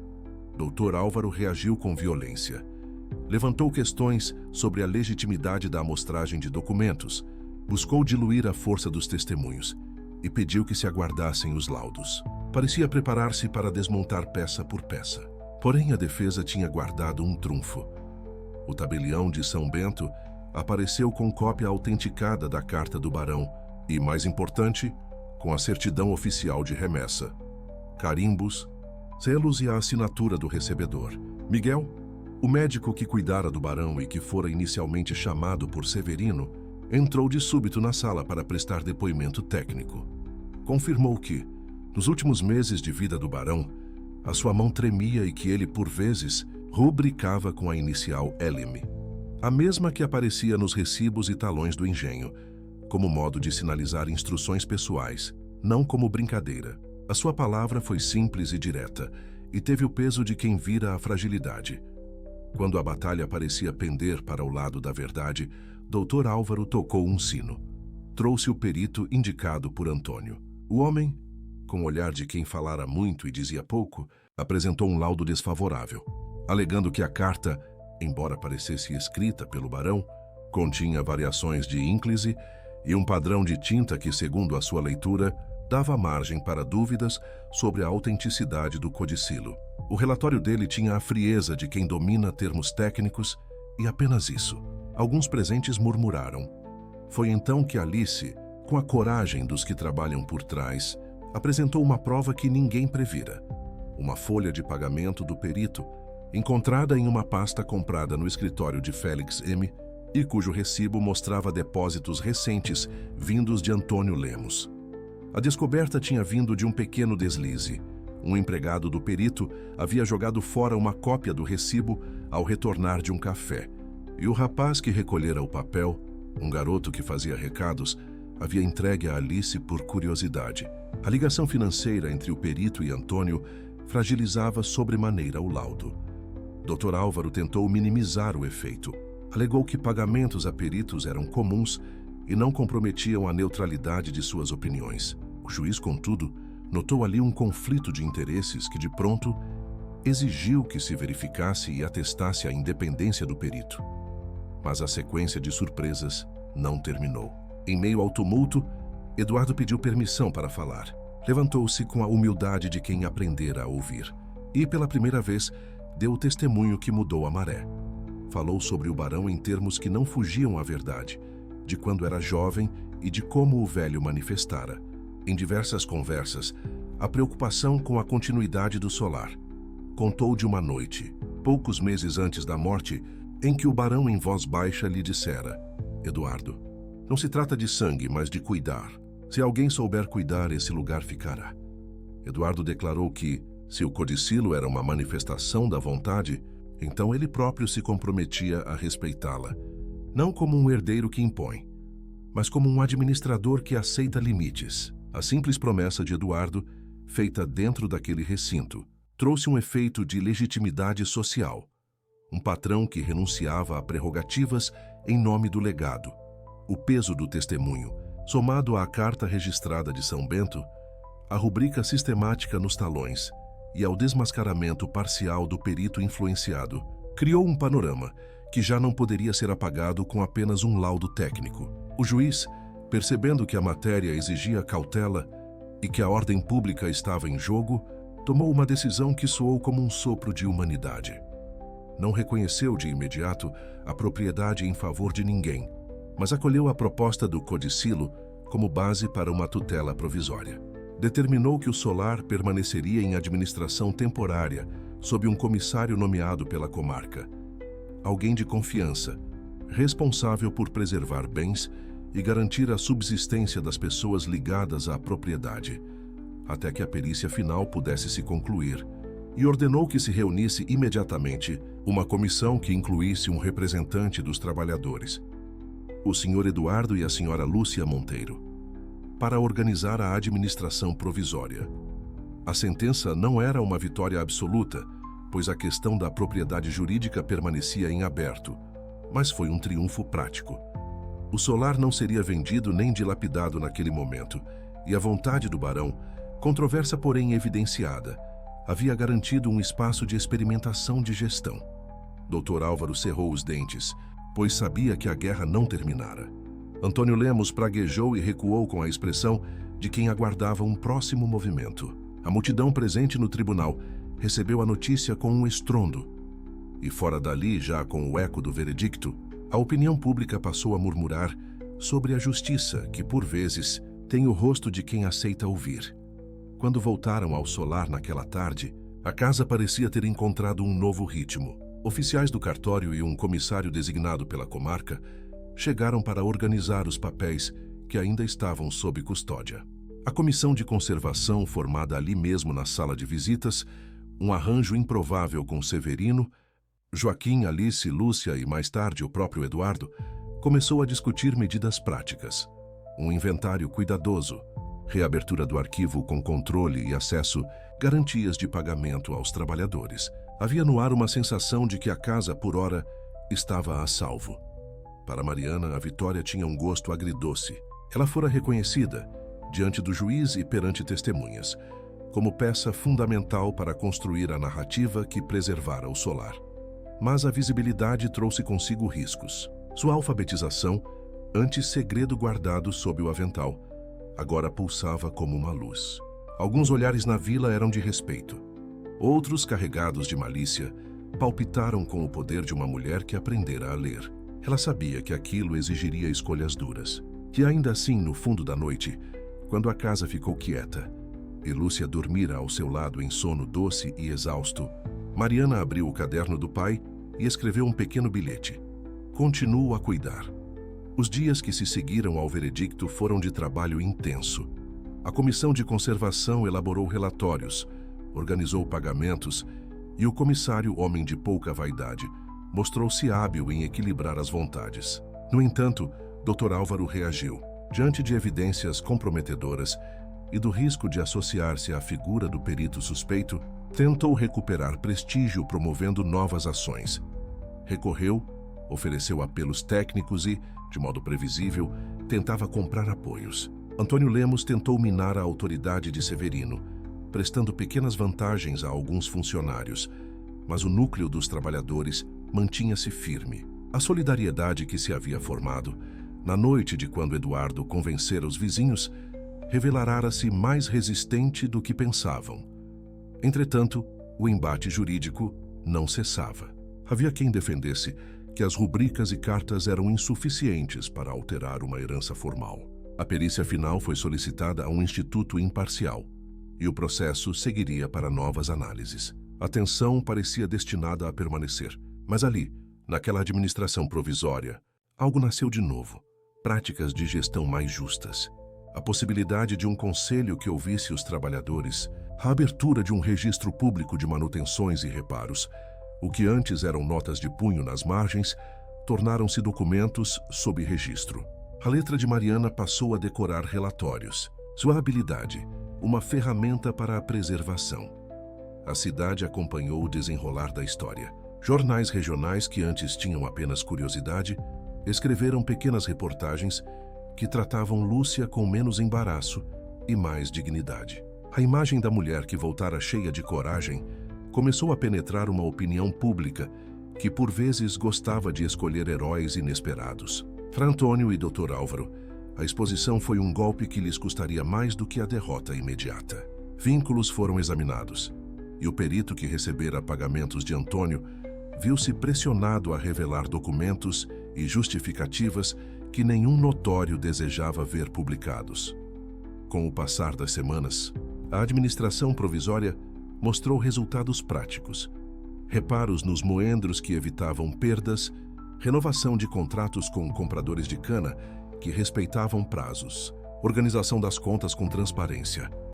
Dr. Álvaro reagiu com violência. Levantou questões sobre a legitimidade da amostragem de documentos, buscou diluir a força dos testemunhos e pediu que se aguardassem os laudos. Parecia preparar-se para desmontar peça por peça. Porém, a defesa tinha guardado um trunfo. O tabelião de São Bento apareceu com cópia autenticada da carta do barão e, mais importante, com a certidão oficial de remessa, carimbos, selos e a assinatura do recebedor. Miguel, o médico que cuidara do barão e que fora inicialmente chamado por Severino, entrou de súbito na sala para prestar depoimento técnico. Confirmou que, nos últimos meses de vida do barão, a sua mão tremia e que ele, por vezes, rubricava com a inicial LM, a mesma que aparecia nos recibos e talões do engenho, como modo de sinalizar instruções pessoais, não como brincadeira. A sua palavra foi simples e direta, e teve o peso de quem vira a fragilidade. Quando a batalha parecia pender para o lado da verdade, Dr. Álvaro tocou um sino. Trouxe o perito indicado por Antônio. O homem, com o olhar de quem falara muito e dizia pouco, apresentou um laudo desfavorável, alegando que a carta, embora parecesse escrita pelo barão, continha variações de ínclise e um padrão de tinta que, segundo a sua leitura, dava margem para dúvidas sobre a autenticidade do codicilo. O relatório dele tinha a frieza de quem domina termos técnicos e apenas isso. Alguns presentes murmuraram. Foi então que Alice, com a coragem dos que trabalham por trás, apresentou uma prova que ninguém previra. Uma folha de pagamento do perito, encontrada em uma pasta comprada no escritório de Félix M., e cujo recibo mostrava depósitos recentes vindos de Antônio Lemos. A descoberta tinha vindo de um pequeno deslize. Um empregado do perito havia jogado fora uma cópia do recibo ao retornar de um café, e o rapaz que recolhera o papel, um garoto que fazia recados, havia entregue a Alice por curiosidade. A ligação financeira entre o perito e Antônio fragilizava sobremaneira o laudo. Dr. Álvaro tentou minimizar o efeito. Alegou que pagamentos a peritos eram comuns e não comprometiam a neutralidade de suas opiniões. O juiz, contudo, notou ali um conflito de interesses que, de pronto, exigiu que se verificasse e atestasse a independência do perito. Mas a sequência de surpresas não terminou. Em meio ao tumulto, Eduardo pediu permissão para falar. Levantou-se com a humildade de quem aprendera a ouvir e, pela primeira vez, deu o testemunho que mudou a maré. Falou sobre o barão em termos que não fugiam à verdade, de quando era jovem e de como o velho manifestara, em diversas conversas, a preocupação com a continuidade do solar. Contou de uma noite, poucos meses antes da morte, em que o barão em voz baixa lhe dissera: Eduardo, não se trata de sangue, mas de cuidar. Se alguém souber cuidar, esse lugar ficará. Eduardo declarou que, se o codicilo era uma manifestação da vontade, então ele próprio se comprometia a respeitá-la, não como um herdeiro que impõe, mas como um administrador que aceita limites. A simples promessa de Eduardo, feita dentro daquele recinto, trouxe um efeito de legitimidade social. Um patrão que renunciava a prerrogativas em nome do legado. O peso do testemunho, somado à carta registrada de São Bento, a rubrica sistemática nos talões e ao desmascaramento parcial do perito influenciado, criou um panorama que já não poderia ser apagado com apenas um laudo técnico. O juiz, percebendo que a matéria exigia cautela e que a ordem pública estava em jogo, tomou uma decisão que soou como um sopro de humanidade. Não reconheceu de imediato a propriedade em favor de ninguém, mas acolheu a proposta do codicilo como base para uma tutela provisória. Determinou que o solar permaneceria em administração temporária sob um comissário nomeado pela comarca, alguém de confiança, responsável por preservar bens e garantir a subsistência das pessoas ligadas à propriedade, até que a perícia final pudesse se concluir, e ordenou que se reunisse imediatamente uma comissão que incluísse um representante dos trabalhadores, o Sr. Eduardo e a Sra. Lúcia Monteiro, para organizar a administração provisória. A sentença não era uma vitória absoluta, pois a questão da propriedade jurídica permanecia em aberto, mas foi um triunfo prático. O solar não seria vendido nem dilapidado naquele momento, e a vontade do barão, controversa porém evidenciada, havia garantido um espaço de experimentação de gestão. Dr. Álvaro cerrou os dentes, pois sabia que a guerra não terminara. Antônio Lemos praguejou e recuou com a expressão de quem aguardava um próximo movimento. A multidão presente no tribunal recebeu a notícia com um estrondo, e fora dali, já com o eco do veredicto, a opinião pública passou a murmurar sobre a justiça que, por vezes, tem o rosto de quem aceita ouvir. Quando voltaram ao solar naquela tarde, a casa parecia ter encontrado um novo ritmo. Oficiais do cartório e um comissário designado pela comarca chegaram para organizar os papéis que ainda estavam sob custódia. A comissão de conservação, formada ali mesmo na sala de visitas, um arranjo improvável com Severino, Joaquim, Alice, Lúcia e mais tarde o próprio Eduardo, começou a discutir medidas práticas. Um inventário cuidadoso, reabertura do arquivo com controle e acesso, garantias de pagamento aos trabalhadores. Havia no ar uma sensação de que a casa, por ora, estava a salvo. Para Mariana, a vitória tinha um gosto agridoce. Ela fora reconhecida, diante do juiz e perante testemunhas, como peça fundamental para construir a narrativa que preservara o solar. Mas a visibilidade trouxe consigo riscos. Sua alfabetização, antes segredo guardado sob o avental, agora pulsava como uma luz. Alguns olhares na vila eram de respeito. Outros, carregados de malícia, palpitaram com o poder de uma mulher que aprendera a ler. Ela sabia que aquilo exigiria escolhas duras. Que ainda assim, no fundo da noite, quando a casa ficou quieta e Lúcia dormira ao seu lado em sono doce e exausto, Mariana abriu o caderno do pai e escreveu um pequeno bilhete. Continuo a cuidar. Os dias que se seguiram ao veredicto foram de trabalho intenso. A comissão de conservação elaborou relatórios, organizou pagamentos e o comissário, homem de pouca vaidade, mostrou-se hábil em equilibrar as vontades. No entanto, Dr. Álvaro reagiu. Diante de evidências comprometedoras e do risco de associar-se à figura do perito suspeito, tentou recuperar prestígio promovendo novas ações. Recorreu, ofereceu apelos técnicos e, de modo previsível, tentava comprar apoios. Antônio Lemos tentou minar a autoridade de Severino, prestando pequenas vantagens a alguns funcionários, mas o núcleo dos trabalhadores mantinha-se firme. A solidariedade que se havia formado, na noite de quando Eduardo convencera os vizinhos, revelara-se mais resistente do que pensavam. Entretanto, o embate jurídico não cessava. Havia quem defendesse que as rubricas e cartas eram insuficientes para alterar uma herança formal. A perícia final foi solicitada a um instituto imparcial e o processo seguiria para novas análises. A tensão parecia destinada a permanecer, mas ali, naquela administração provisória, algo nasceu de novo. Práticas de gestão mais justas, a possibilidade de um conselho que ouvisse os trabalhadores, a abertura de um registro público de manutenções e reparos. O que antes eram notas de punho nas margens, tornaram-se documentos sob registro. A letra de Mariana passou a decorar relatórios. Sua habilidade, uma ferramenta para a preservação. A cidade acompanhou o desenrolar da história. Jornais regionais que antes tinham apenas curiosidade, escreveram pequenas reportagens que tratavam Lúcia com menos embaraço e mais dignidade. A imagem da mulher que voltara cheia de coragem começou a penetrar uma opinião pública que por vezes gostava de escolher heróis inesperados. Fra Antônio e Dr. Álvaro, a exposição foi um golpe que lhes custaria mais do que a derrota imediata. Vínculos foram examinados, e o perito que recebera pagamentos de Antônio viu-se pressionado a revelar documentos e justificativas que nenhum notório desejava ver publicados. Com o passar das semanas, a administração provisória mostrou resultados práticos. Reparos nos moendros que evitavam perdas, renovação de contratos com compradores de cana que respeitavam prazos, organização das contas com transparência.